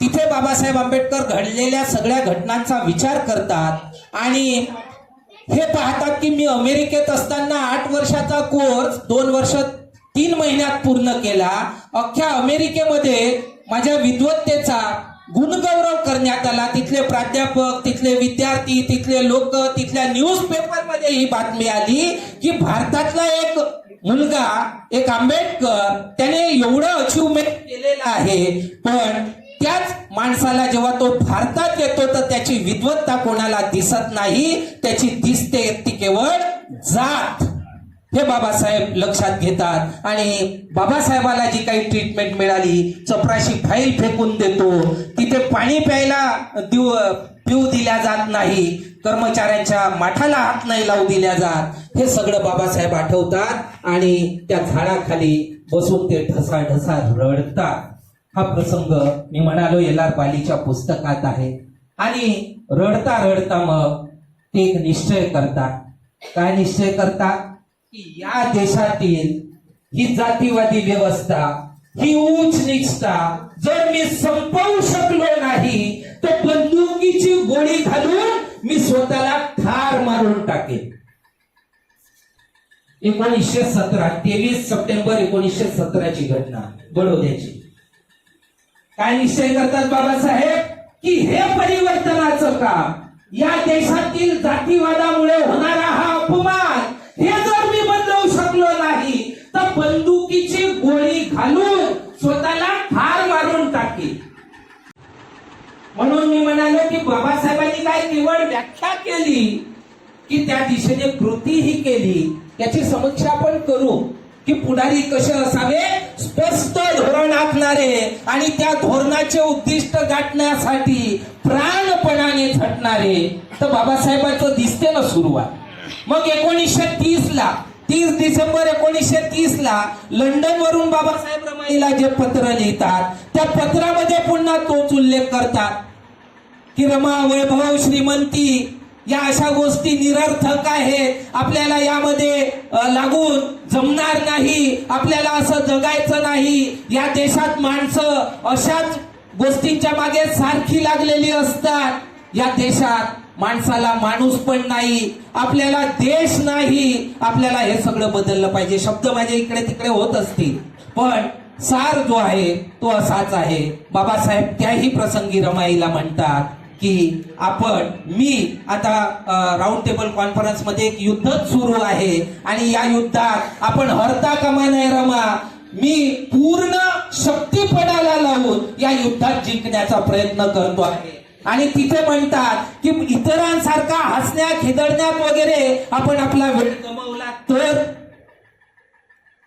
तिथे बाबासाहेब आंबेडकर घडलेल्या सगळ्या घटनांचा विचार करतात आणि हे पाहतात की मी अमेरिकेत असताना 8 वर्षाचा कोर्स 2 वर्ष 3 महिन्यात पूर्ण केला. अख्ख्या अमेरिकेमध्ये माझ्या विद्वत्तेचा गुणगौरव करण्यात आला. तिथले प्राध्यापक, तिथले विद्यार्थी, तिथले लोक, तिथल्या न्यूज पेपरमध्ये ही बातमी आली की भारतातला एक मुलगा, एक आंबेडकर, त्याने एवढं अचिव्हमेंट केलेलं आहे, पण त्याच माणसाला जेव्हा तो भारतात येतो तर त्याची विद्वत्ता कोणाला दिसत नाही. त्याची दिसते ती केवळ जात. हे बाबासाहेब लक्षात घेतात आणि बाबासाहेबाला जी काही ट्रीटमेंट मिळाली, चपराशी फाईल फेकून देतो, तिथे पाणी प्यायला पिऊ दिल्या जात नाही, कर्मचाऱ्यांच्या माठाला हात नाही लावू दिल्या जात, हे सगळं बाबासाहेब आठवतात आणि त्या झाडाखाली बसून ते ढसाढसा रडतात. हा प्रसंग मी म्हणालो LR बालीच्या पुस्तकात आहे. आणि रडता रडता मग ते एक निश्चय करतात. काय निश्चय करतात की या देशातील ही जातीवादी व्यवस्था, ही उच्च नीचता जर मी संपवू शकलो नाही तर बंदुकीची गोळी घालून मी स्वतःला ठार मारून टाकेन. 1917 23 सप्टेंबर 1917ची घटना बडोद्याची. काय निश्चय करतात बाबासाहेब की हे परिवर्तनाचं काम, या देशातील जातीवादामुळे होणारा हा अपमान, हे जर मी बदलवू शकलो नाही तर बंदुकीची गोळी घालून स्वतःला ठार मारून टाकेल. म्हणून मी म्हणालो की बाबासाहेबांनी काय केवळ व्याख्या केली की त्या दिशेने कृतीही केली. याची समीक्षा आपण करू की पुढारी कसे असावे, स्पष्ट धोरण आखणारे आणि त्या धोरणाचे उद्दिष्ट गाठण्यासाठी प्राणपणाने झटणारे. तर बाबासाहेबांचं दिसते ना सुरुवात. मग 1930ला 30 डिसेंबर 1930ला लंडन वरून बाबासाहेब रमाईला जे पत्र लिहितात त्या पत्रामध्ये पुन्हा तोच उल्लेख करतात की रमा, वैभव, श्रीमंती या अशा गोष्टी निरर्थक आहेत, आपल्याला यामध्ये लागून जमणार नाही, आपल्याला असं जगायचं नाही. या देशात माणसं अशाच गोष्टींच्या मागे सारखी लागलेली असतात. या देशात माणसाला माणूस पण नाही, आपल्याला देश नाही, आपल्याला हे सगळं बदललं पाहिजे. शब्द माझे इकडे तिकडे होत असतील पण सार जो आहे तो असाच आहे. बाबासाहेब त्याही प्रसंगी रमाईला म्हणतात की मी आता राऊंड टेबल कॉन्फरन्स मध्ये एक युद्धच सुरू आहे आणि या युद्धात आपण हरता कामा नये रमा, मी पूर्ण शक्ती पणाला लावून या युद्धात जिंकण्याचा प्रयत्न करतो आहे. आणि तिथे म्हणतात की इतरांसारखा हसण्या खिदळण्यात वगैरे आपण आपला वेळ गमावला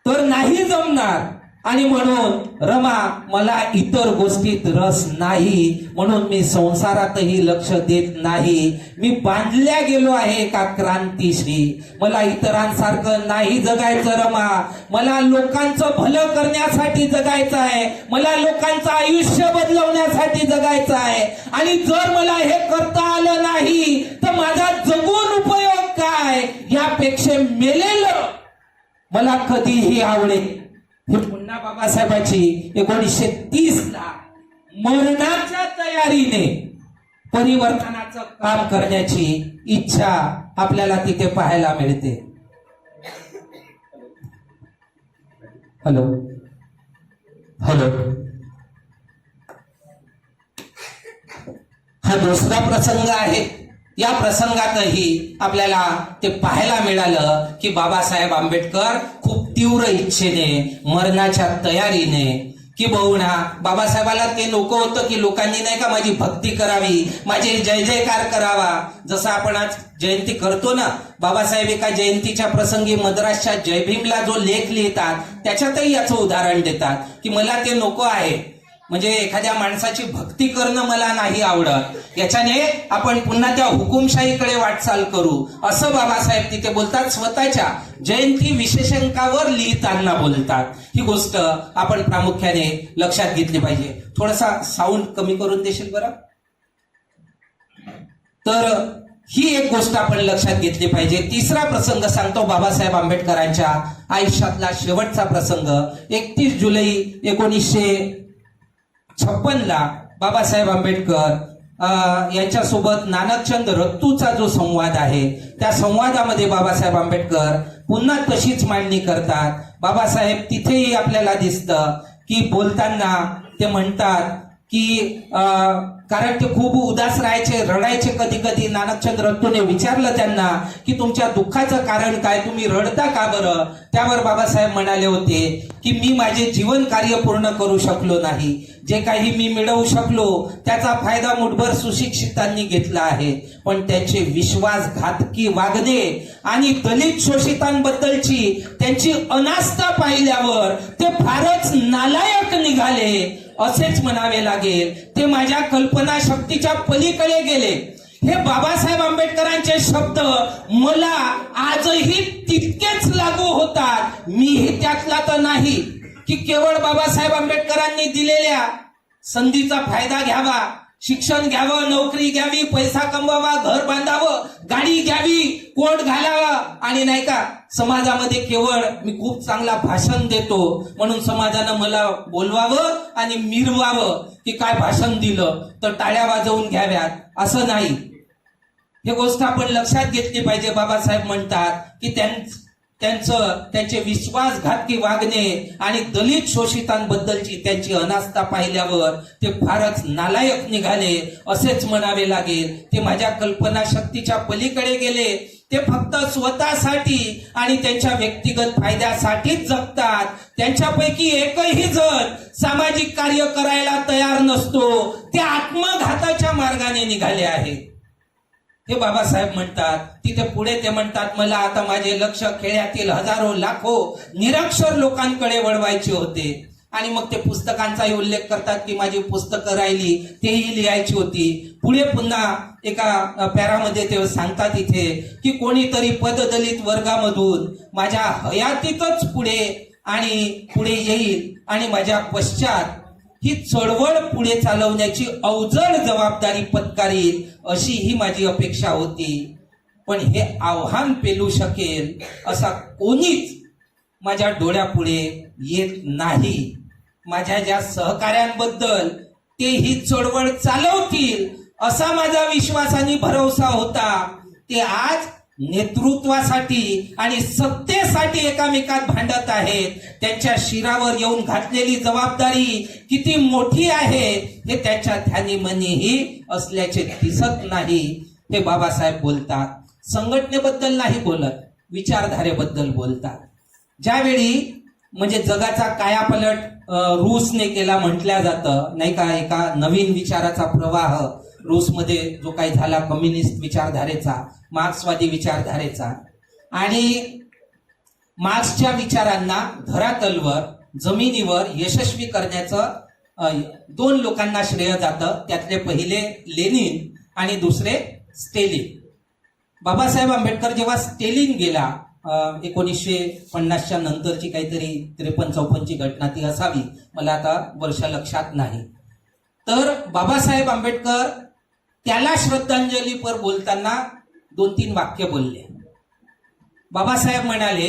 तर नाही जमणार. आणि म्हणून रमा, मला इतर गोष्टीत रस नाही, म्हणून मी संसारातही लक्ष देत नाही. मी बांधल्या गेलो आहे एका क्रांतीशी. मला इतरांसारखं नाही जगायचं रमा, मला लोकांचं भलं करण्यासाठी जगायचं आहे, मला लोकांचं आयुष्य बदलवण्यासाठी जगायचं आहे. आणि जर मला हे करता आलं नाही तर माझा जगून उपयोग काय, यापेक्षा मेलेलं मला कधीही आवडेल. हे पुन्हा बाबासाहेबांची 1930ला मरणाच्या तयारीने परिवर्तनाचं काम करण्याची इच्छा आपल्याला तिथे पाहायला मिळते. हॅलो हॅलो हा दुसरा प्रसंग आहे. या प्रसंगातही आपल्याला ते पाहायला मिळालं की बाबासाहेब आंबेडकर खूप तीव्र इच्छेने, मरणाच्या तयारीने की बहुणा बाबासाहेबाला ते नको होतं की लोकांनी नाही का माझी भक्ती करावी, माझे जय जयकार करावा. जसं आपण आज जयंती करतो ना, बाबासाहेब एका जयंतीच्या प्रसंगी मद्रासच्या जय भीमला जो लेख लिहितात त्याच्यातही याचं उदाहरण देतात की मला ते नको आहे, म्हणजे एखाद्या माणसाची भक्ती करणं मला नाही आवडत, याच्याने आपण पुन्हा त्या हुकुमशाहीकडे वाटचाल करू, असं बाबासाहेब तिथे बोलतात. स्वतःच्या जयंती विशेषांकावर लिहिताना बोलतात. ही गोष्ट आपण प्रामुख्याने लक्षात घेतली पाहिजे. थोडासा साऊंड कमी करून देशील बरं. तर ही एक गोष्ट आपण लक्षात घेतली पाहिजे. तिसरा प्रसंग सांगतो बाबासाहेब आंबेडकरांच्या आयुष्यातला शेवटचा प्रसंग. 31 जुलै 1956 बाबासाहेब आंबेडकर यांच्यासोबत नानकचंद रत्तूचा जो संवाद आहे, त्या संवादामध्ये बाबासाहेब आंबेडकर पुन्हा तशीच मांडणी करतात. बाबासाहेब तिथेही आपल्याला दिसतं की बोलताना ते म्हणतात की कारण ते खूप उदास राहायचे, रडायचे कधी कधी. नानकचंद रत्तूने विचारलं त्यांना की तुमच्या दुःखाचं कारण काय, तुम्ही रडता का बरं? त्यावर बाबासाहेब म्हणाले होते की मी माझे जीवन कार्य पूर्ण करू शकलो नाही, जे काही मी मिळवू शकलो त्याचा फायदा मुठभर सुशिक्षितांनी घेतला आहे, पण त्यांचे विश्वासघातकी वागणे आणि दलित शोषितांबद्दलची त्यांची अनास्था पाहिल्यावर ते फारच नालायक निघाले असेच म्हणावे लागेल. ते माझ्या कल्पना शक्तीच्या पलीकडे गेले. हे बाबासाहेब आंबेडकरांचे शब्द मला आजही तितकेच लागू होतात. मीही त्यातला तर नाही की केवळ बाबासाहेब आंबेडकरांनी दिलेल्या संधीचा फायदा घ्यावा, शिक्षण घ्यावं, नोकरी घ्यावी, पैसा कमवावा, घर बांधावं, गाडी घ्यावी, कोट घालावा आणि नाही का समाजामध्ये केवळ मी खूप चांगला भाषण देतो म्हणून समाजानं मला बोलवावं आणि मिरवावं की काय भाषण दिलं तर टाळ्या वाजवून घ्याव्यात, असं नाही. हे गोष्ट आपण लक्षात घेतली पाहिजे. बाबासाहेब म्हणतात की त्यांचे विश्वासघातकी वागणे आणि दलित शोषितांबद्दलची त्यांची अनास्था पाहिल्यावर ते फारच नालायक निघाले असेच म्हणावे लागेल. ते माझ्या कल्पना शक्तीच्या पलीकडे गेले. ते फक्त स्वतःसाठी आणि त्यांच्या व्यक्तिगत फायद्यासाठीच जगतात. त्यांच्यापैकी एकही जण सामाजिक कार्य करायला तयार नसतो. ते आत्मघाताच्या मार्गाने निघाले आहेत, हे बाबासाहेब म्हणतात. तिथे पुढे ते म्हणतात मला आता माझे लक्ष खेड्यातील हजारो लाखो निरक्षर लोकांकडे वळवायचे होते. आणि मग ते पुस्तकांचाही उल्लेख करतात की माझी पुस्तकं राहिली तेही लिहायची होती. पुढे पुन्हा एका पॅरामध्ये ते सांगतात इथे की कोणीतरी पददलित वर्गामधून माझ्या हयातीतच पुढे येईल आणि माझ्या पश्चात ही चळवळ पुढे चालवण्याची अवजड जबाबदारी पत्करील अशी ही माझी अपेक्षा होती. पण हे आव्हान पेलू शकेल असा कोणीच माझ्या डोळ्यापुढे येत नाही. माझ्या ज्या सहकार्यांबद्दल ते ही चळवळ चालवतील असा माझा विश्वास आणि भरवसा होता, ते आज नेतृत्वासाठी आणि सत्तेसाठी एकामेकात भांडत आहेत. त्यांच्या शिरावर येऊन घातलेली जबाबदारी किती मोठी आहे हे त्यांच्या ध्यानीमनीही असल्याचे दिसत नाही, हे बाबासाहेब बोलतात. संघटनेबद्दल नाही बोलत, विचारधारेबद्दल बोलतात. ज्यावेळी म्हणजे जगाचा कायापालट रूसने केला म्हटल्या जातं नाही का, एका नवीन विचाराचा प्रवाह रूसमध्ये जो काही झाला, कम्युनिस्ट विचारधारेचा, मार्क्सवादी विचारधारेचा, आणि मार्क्सच्या विचारांना धरातलवर जमिनीवर यशस्वी करण्याचं 2 लोकांना श्रेय जातं. त्यातले पहिले लेनिन आणि दुसरे स्टेलिन. बाबासाहेब आंबेडकर जेव्हा स्टेलिन गेला 1950च्या नंतरची काहीतरी 53-54ची घटना ती असावी, मला आता वर्ष लक्षात नाही. तर बाबासाहेब आंबेडकर त्याला श्रद्धांजलीपर बोलताना 2-3 वाक्य बोलले. बाबासाहेब म्हणाले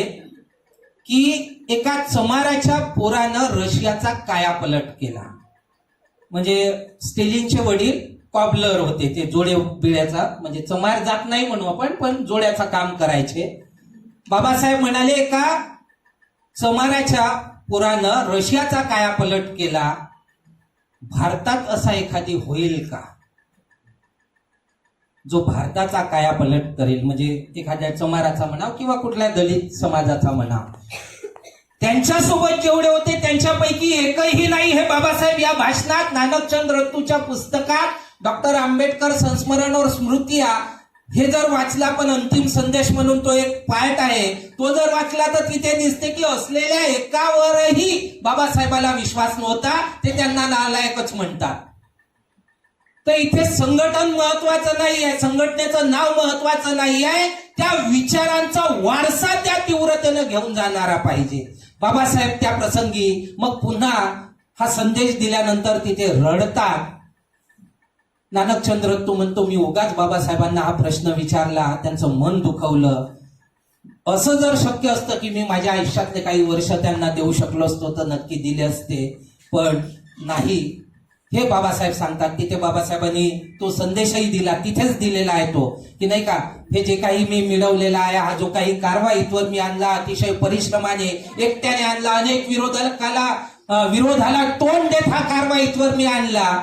की एका चमाराच्या पोरानं रशियाचा कायापलट केला. म्हणजे स्टेलिनचे वडील कॉबलर होते, ते जोडे बिळ्याचा, म्हणजे चमार जात नाही म्हणू आपण, पण जोड्याचा काम करायचे. बाबासाहेब म्हणाले एका चमाराच्या पोरानं रशियाचा कायापलट केला, भारतात असा एखादी होईल का जो भारताचा कायापलट करेल? म्हणजे एखाद्या चमाराचा म्हणाव किंवा कुठल्या दलित समाजाचा म्हणाव, त्यांच्यासोबत जेवढे होते त्यांच्यापैकी एकही नाही हे बाबासाहेब या भाषणात नानकचंद रत्तूच्या पुस्तकात डॉक्टर आंबेडकर संस्मरण और स्मृतिया हे जर वाचला, पण अंतिम संदेश म्हणून तो एक पार्ट आहे, तो जर वाचला तर तिथे दिसते की असलेल्या एकावरही बाबासाहेबाला विश्वास नव्हता, ते त्यांना नालायकच म्हणतात. तर इथे संघटन महत्वाचं नाही आहे, संघटनेचं नाव महत्वाचं नाही आहे, त्या विचारांचा वारसा त्या तीव्रतेनं घेऊन जाणारा पाहिजे. बाबासाहेब त्या प्रसंगी मग पुन्हा हा संदेश दिल्यानंतर तिथे रडतात. नानकचंद रत्तू म्हणतो, मी उगाच बाबासाहेबांना हा प्रश्न विचारला, त्यांचं मन दुखवलं. असं जर शक्य असतं की मी माझ्या आयुष्यातले काही वर्ष त्यांना देऊ शकलो असतो तर नक्की दिले असते, पण नाही. हे बाबासाहेब सांगतात. तिथे बाबासाहेबांनी तो संदेशही दिला, तिथेच दिलेला आहे तो, की नाही का, हे जे काही मी मिळवलेला आहे, हा जो काही कारवाईतवर मी आणला, अतिशय परिश्रमाने एकट्याने आणला, अनेक विरोधाला तोंड देत हा कारवाईतवर मी आणला.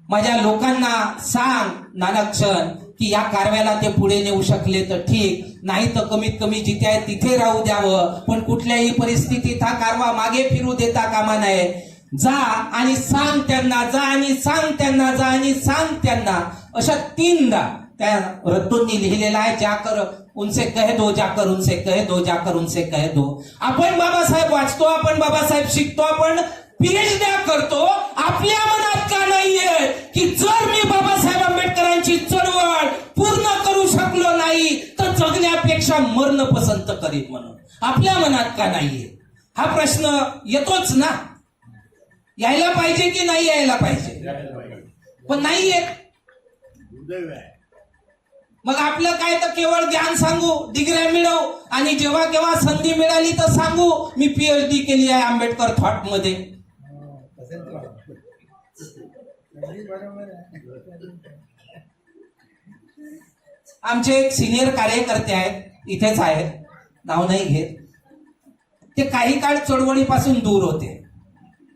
माझ्या लोकांना सांग नानकचंद की या कारव्याला ते पुढे नेऊ शकले तर ठीक, नाही तर कमीत कमी जिथे आहे तिथे राहू द्यावं, पण कुठल्याही परिस्थितीत हा कारवा मागे फिरू देता कामा नये. जा आणि सांग त्यांना, जा आणि सांग त्यांना, जा आणि सांग त्यांना, अशा 3दा त्या रत्तूंनी लिहिलेला आहे. जाकर उनसे कह दो, जाकर उनसे कह दो, जाकर उनसे कह दो. आपण बाबासाहेब वाचतो, आपण बाबासाहेब शिकतो, आपण पीएचडी करतो, आपल्या मनात का नाहीये की जर मी बाबासाहेब आंबेडकरांची चळवळ पूर्ण करू शकलो नाही तर जगण्यापेक्षा मरण पसंत करीत, म्हणून आपल्या मनात का नाहीये हा प्रश्न येतोच ना. यायला पाहिजे की नाही यायला पाहिजे, पण नाही येत. मग आपलं काय तर केवळ ज्ञान सांगू, डिग्र्या मिळवू, आणि जेव्हा केव्हा संधी मिळाली तर सांगू मी पीएचडी केली आहे आंबेडकर थॉट मध्ये. आमचे एक सिनियर कार्यकर्ते आहेत, इथेच आहेत, नाव नाही घेत. ते काही काळ चळवळीपासून दूर होते.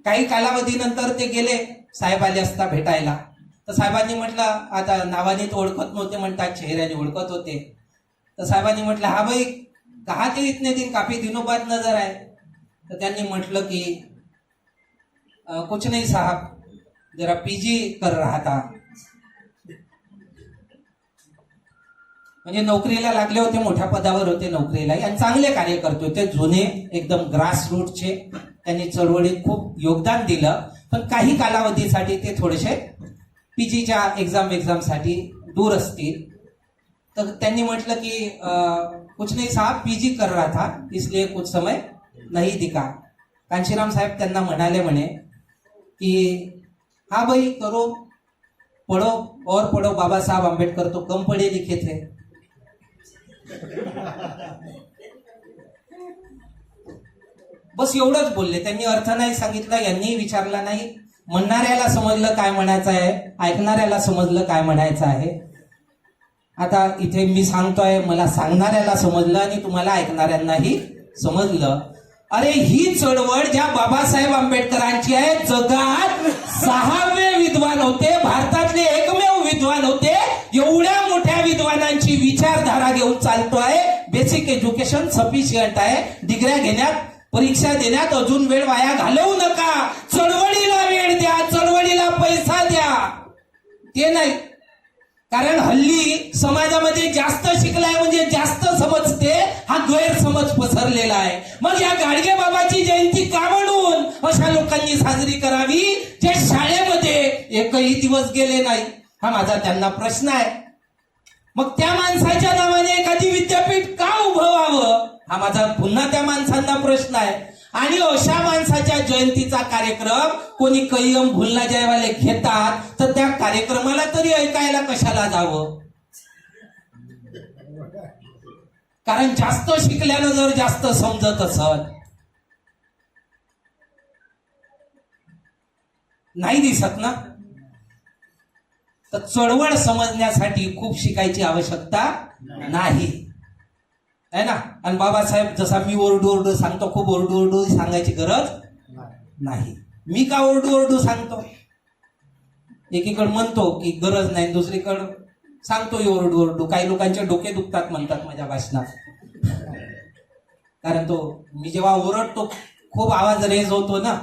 काही कालावधीनंतर ते गेले, साहेब आले असता भेटायला. तर साहेबांनी म्हटलं, आता नावाने तो ओळखत नव्हते म्हणतात, चेहऱ्याने ओळखत होते. तर साहेबांनी म्हटलं, हा भाई कहा थे इतने दिन, काफी दिनों बाद नजर आए. तर त्यांनी म्हटलं की कुछ नहीं साहब, जरा पीजी कर रहा था. म्हणजे नोकरीला लागले होते, मोठ्या पदावर होते नोकरीला, आणि चांगले कार्य करत होते, जुने एकदम ग्रास रूटचे. त्यांनी चळवळीत खूप योगदान दिलं, पण काही कालावधीसाठी ते थोडेसे पीजीच्या एक्झामसाठी दूर असतील. तर त्यांनी म्हटलं की कुछ नहीं साहब, पीजी कर रहा था इसलिए कुछ समय नहीं दिखा. कांशीराम साहेब त्यांना म्हणाले म्हणे की हाँ भाई करो, पढ़ो और पढ़ो, बाबा साहब आंबेडकर तो कम पढ़े लिखे थे. बस एवढंच बोलले त्यांनी, अर्थ नाही सांगितला, यांनी विचारला नाही. म्हणणाऱ्याला समजलं काय म्हणायचं आहे, ऐकणाऱ्याला समजलं काय म्हणायचं आहे. आता इथे मी सांगतोय, मला सांगणाऱ्याला समजलं आणि तुम्हाला ऐकणाऱ्यांनाही समजलं. अरे ही चळवळ ज्या बाबासाहेब आंबेडकरांची आहे, जगात 6वे विद्वान होते, भारतातले एकमेव विद्वान होते. एवढ्या मोठ्या विद्वानांची विचारधारा घेऊन चालतोय. बेसिक एज्युकेशन सफिशियंट आहे, डिग्र्या घेण्यात, परीक्षा देण्यात अजून वेळ वाया घालवू नका. चळवळीला वेळ द्या, चळवळीला पैसा द्या, ते नाही. कारण हल्ली समाजामध्ये जास्त शिकलाय म्हणजे जास्त समजते, हा गैरसमज पसरलेला आहे. मग या गाडगे बाबाची जयंती का म्हणून अशा लोकांनी साजरी करावी जे शाळेमध्ये एकही दिवस गेले नाही, हा माझा त्यांना प्रश्न आहे. मग त्या माणसाच्या नावाने एखादी विद्यापीठ का उभं व्हावं, हा माझा पुन्हा त्या माणसांना प्रश्न आहे. आणि अशा माणसाच्या जयंतीचा कार्यक्रम कोणी कैयम भुलना जायवाले घेतात, तर त्या कार्यक्रमाला तरी ऐकायला कशाला जावं. कारण जास्त शिकल्यानं जर जास्त समजत असत, नाही दिसत ना. तर चळवळ समजण्यासाठी खूप शिकायची आवश्यकता नाही, है ना. आणि बाबासाहेब जसा मी ओरडू सांगतो, खूप ओरडू सांगायची गरज नाही. मी का ओरडू सांगतो, एकीकडे म्हणतो की गरज नाही, दुसरीकडे सांगतो ओरडू. काही लोकांचे डोके दुखतात म्हणतात माझ्या भाषणात, कारण तो मी जेव्हा ओरडतो खूप आवाज रेज होतो ना.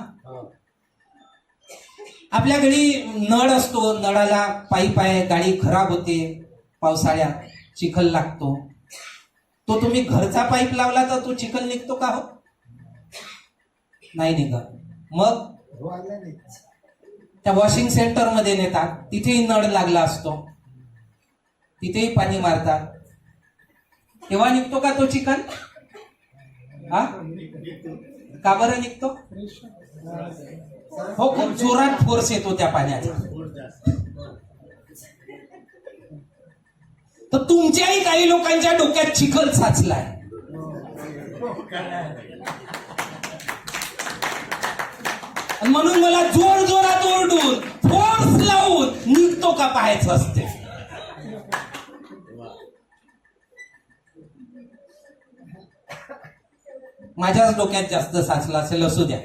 आपल्या घरी नळ असतो, नळाला पाईप आहे, गाडी खराब होते, पावसाळ्यात चिखल लागतो. तो तुम्ही घरचा पाईप लावला तर तो चिखल निघतो का हो? नाही निघत. मग त्या वॉशिंग सेंटर मध्ये नेतात, तिथेही नळ लागला असतो, तिथेही पाणी मारतात, तेव्हा निघतो का तो चिखल? हा, का बरं निघतो? हो, खूप जोरात फोर्स येतो त्या पाण्याचा. तर तुमच्याही काही लोकांच्या डोक्यात चिखल साचलाय. म्हणून मला जोर जोरात ओरडून फोर्स लावून निघतो का पाहायचं असते. माझ्याच डोक्यात जास्त साचला असेल, असू द्या.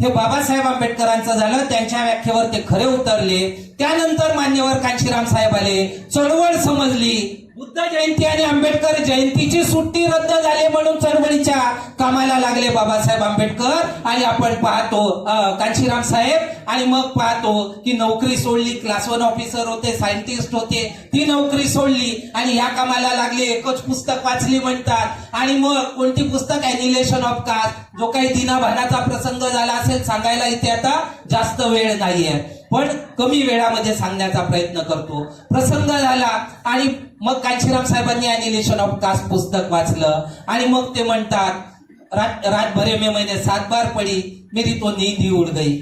हे बाबासाहेब आंबेडकरांचं झालं, त्यांच्या व्याख्येवर ते खरे उतरले. त्यानंतर मान्यवर कांशीराम साहेब आले, चळवळ समजली. बुद्ध जयंती आणि आंबेडकर जयंतीची सुट्टी रद्द झाली म्हणून चळवळीच्या कामाला लागले बाबासाहेब आंबेडकर. आणि आपण पाहतो कांशीराम साहेब, आणि मग पाहतो की नोकरी सोडली. क्लास 1 ऑफिसर होते, सायंटिस्ट होते, ती नोकरी सोडली आणि ह्या कामाला लागले. एकच पुस्तक वाचली म्हणतात. आणि मग कोणती पुस्तक? ॲनिहिलेशन ऑफ कास्ट. जो काही दिनाभानाचा प्रसंग झाला असेल सांगायला इथे आता जास्त वेळ नाहीये, पण कमी वेळामध्ये सांगण्याचा प्रयत्न करतो. प्रसंग झाला आणि मग कांशीराम साहेबांनी ॲनिहिलेशन ऑफ कास्ट पुस्तक वाचलं. आणि मग ते म्हणतात रात भरे में मैंने 7 बार पडी, मेरी तो नींद ही उड़ गई.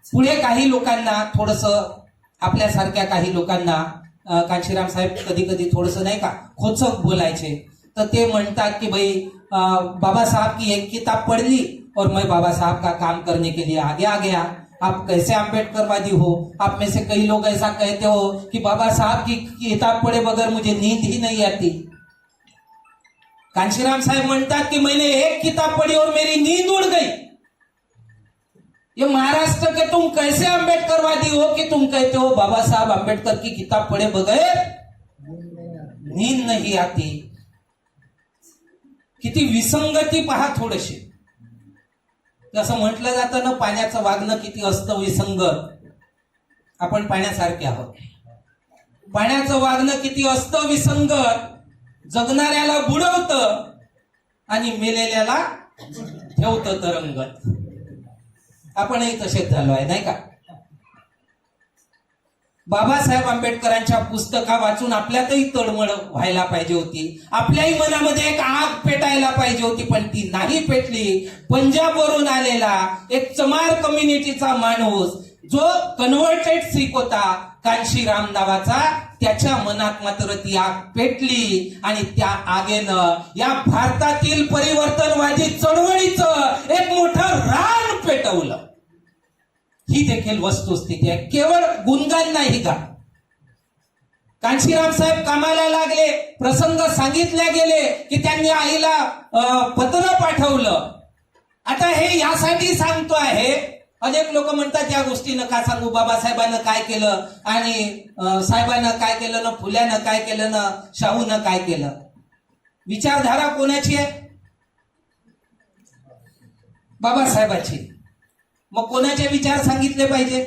पुढे काही लोकांना थोडस, आपल्यासारख्या काही लोकांना कांशीराम साहेब कधी कधी थोडस नाही का खोचक बोलायचे. तर ते म्हणतात की भाई बाबा साहब की एक किताब पढ़ ली और मैं बाबा साहब का काम करने के लिए आगे आ गया. आप कैसे अम्बेडकरवादी हो? आप में से कई लोग ऐसा कहते हो कि बाबा साहब की किताब पढ़े बगैर मुझे नींद ही नहीं आती. कांशीराम साहब म्हणतात कि मैंने एक किताब पढ़ी और मेरी नींद उड़ गई. ये महाराष्ट्र के तुम कैसे अम्बेडकरवादी हो कि तुम कहते हो बाबा साहब अम्बेडकर की किताब पढ़े बगैर नींद नहीं आती. किती विसंगती पहा थोडीशी. असं म्हटलं जातं ना, पाण्याचं वागणं किती असतं विसंगत. आपण पाण्यासारखे आहोत. पाण्याचं वागणं किती असतं विसंगत. जगणाऱ्याला बुडवतं आणि मेलेल्याला ठेवतं तरंगत. आपणही तसेच झालो आहे नाही का. बाबासाहेब आंबेडकरांच्या पुस्तका वाचून आपल्यातही तळमळ व्हायला पाहिजे होती. आपल्याही मनामध्ये एक आग पेटायला पाहिजे होती, पण ती नाही पेटली. पंजाबवरून आलेला एक चमार कम्युनिटीचा माणूस, जो कन्व्हर्टेड शीख होता, कांशीराम नावाचा, त्याच्या मनात मात्र ती आग पेटली. आणि त्या आगेनं या भारतातील परिवर्तनवादी चळवळीचं एक मोठं रान पेटवलं. ही देखील वस्तुस्थिती आहे, केवळ गुणगान नाही का. कांशीराम साहेब कामाला लागले, प्रसंग सांगितले गेले की त्यांनी आईला पत्र पाठवलं. आता हे यासाठी सांगतो आहे, अनेक लोक म्हणतात या गोष्टी नका सांगू, बाबासाहेबांना काय केलं आणि साहेबांना काय केलं ना, फुल्यानं काय केलं ना, शाहूनं काय केलं. विचारधारा कोणाची आहे? बाबासाहेबाची. मग कोणाचे विचार सांगितले पाहिजे?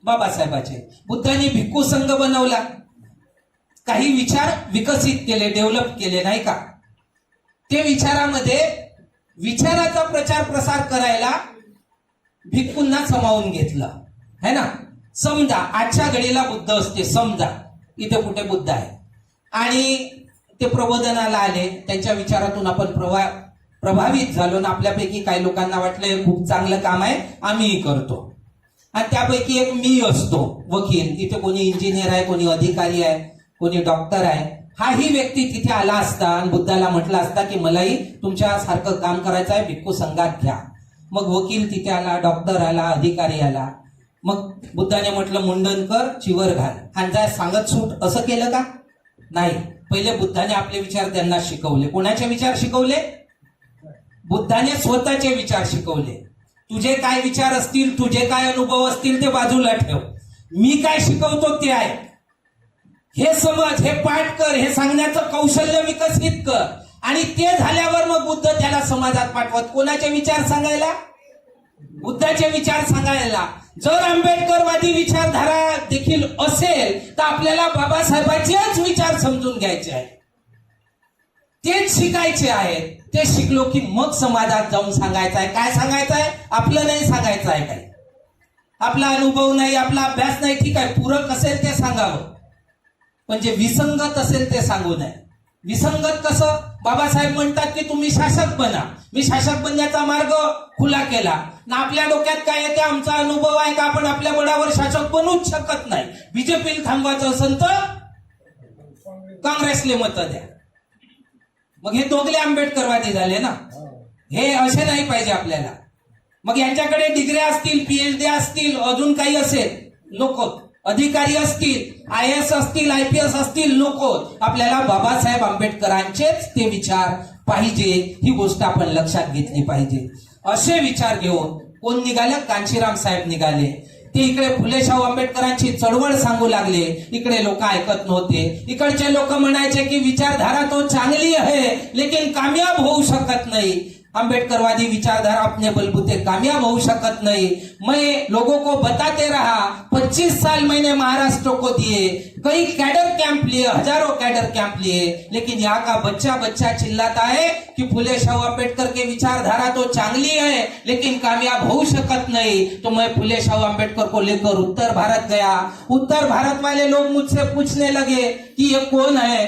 बाबासाहेबाचे. बुद्धांनी भिक्खू संघ बनवला, काही विचार विकसित केले, डेव्हलप केले नाही का. ते विचारामध्ये विचाराचा प्रचार प्रसार करायला भिक्खूंना सामावून घेतलं है ना. समजा आजच्या घडीला बुद्ध असते, समजा इथे कुठे बुद्ध आहे आणि ते प्रबोधनाला आले, त्यांच्या विचारातून आपण प्रभावित झालो ना. आपल्यापैकी काही लोकांना वाटलं खूप चांगलं काम आहे, आम्हीही करतो. आणि त्यापैकी एक मी असतो, वकील. तिथे कोणी इंजिनियर आहे, कोणी अधिकारी आहे, कोणी डॉक्टर आहे. हाही व्यक्ती तिथे आला असता आणि बुद्धाला म्हटलं असता की मलाही तुमच्या सारखं काम करायचं आहे, भिक्खू संघात घ्या. मग वकील तिथे आला, डॉक्टर आला, अधिकारी आला. मग बुद्धाने म्हटलं मुंडन कर, चिवर घाल आणि जाय सांगत सूट. असं केलं का? नाही. पहिले बुद्धाने आपले विचार त्यांना शिकवले. कोणाचे विचार शिकवले? बुद्धाने स्वतःचे विचार शिकवले. तुझे काय विचार असतील, तुझे काय अनुभव असतील ते बाजूला ठेव, मी काय शिकवतो ते आहे. हे समज, हे पाठ कर, हे सांगण्याचं कौशल्य विकसित कर. आणि ते झाल्यावर मग बुद्ध त्याला समाजात पाठवत. कोणाचे विचार सांगायला? बुद्धाचे विचार सांगायला. जर आंबेडकरवादी विचारधारा देखील असेल तर आपल्याला बाबासाहेबांचेच विचार समजून घ्यायचे आहे, तेच शिकायचे आहेत. ते शिकलो की मग समाजात जाऊन सांगायचं आहे. काय सांगायचं आहे? आपलं नाही सांगायचं आहे. काय आपला अनुभव नाही, आपला अभ्यास नाही, ठीक आहे, पूरक असेल ते सांगावं, पण जे विसंगत असेल ते सांगू नये. विसंगत कसं? बाबासाहेब म्हणतात की तुम्ही शासक बना. मी शासक बनण्याचा मार्ग खुला केला ना. आपल्या डोक्यात काय येते? आमचा अनुभव आहे का आपण आपल्या बळावर शासक बनूच शकत नाही. बीजेपीला थांबवायचं असेल तर काँग्रेसले मत द्या. मग हे दोघले आंबेडकरवादी झाले ना. हे असे नाही पाहिजे आपल्याला. मग यांच्याकडे डिग्र्या असतील, पीएचडी असतील, अजून काही असेल, नको. अधिकारी असतील, IAS असतील, IPS असतील, नको. आपल्याला बाबासाहेब आंबेडकरांचेच ते विचार पाहिजे. ही गोष्ट आपण लक्षात घेतली पाहिजे. असे विचार घेऊन कोण निघाले? कांशीराम साहेब निघाले. ते इकडे फुले शाहू आंबेडकरांची चळवळ सांगू लागले. इकडे लोक ऐकत नव्हते. इकडचे लोक म्हणायचे की विचारधारा तो चांगली आहे लेकिन कामयाब होऊ शकत नाही. आंबेडकरवादी विचारधारा अपने बलबूते कामयाब हो सकत नहीं. मैं लोगों को बताते रहा, 25 साल मैंने महाराष्ट्र को दिए, कई कैडर कैंप लिए, हजारों कैडर कैंप लिए, लेकिन यहाँ का बच्चा बच्चा चिल्लाता है कि फुले शाहू अम्बेडकर के विचारधारा तो चांगली है लेकिन कामयाब हो सकत नहीं. तो मैं फुले शाहू अम्बेडकर को लेकर उत्तर भारत गया. उत्तर भारत वाले लोग मुझसे पूछने लगे कि ये कौन है.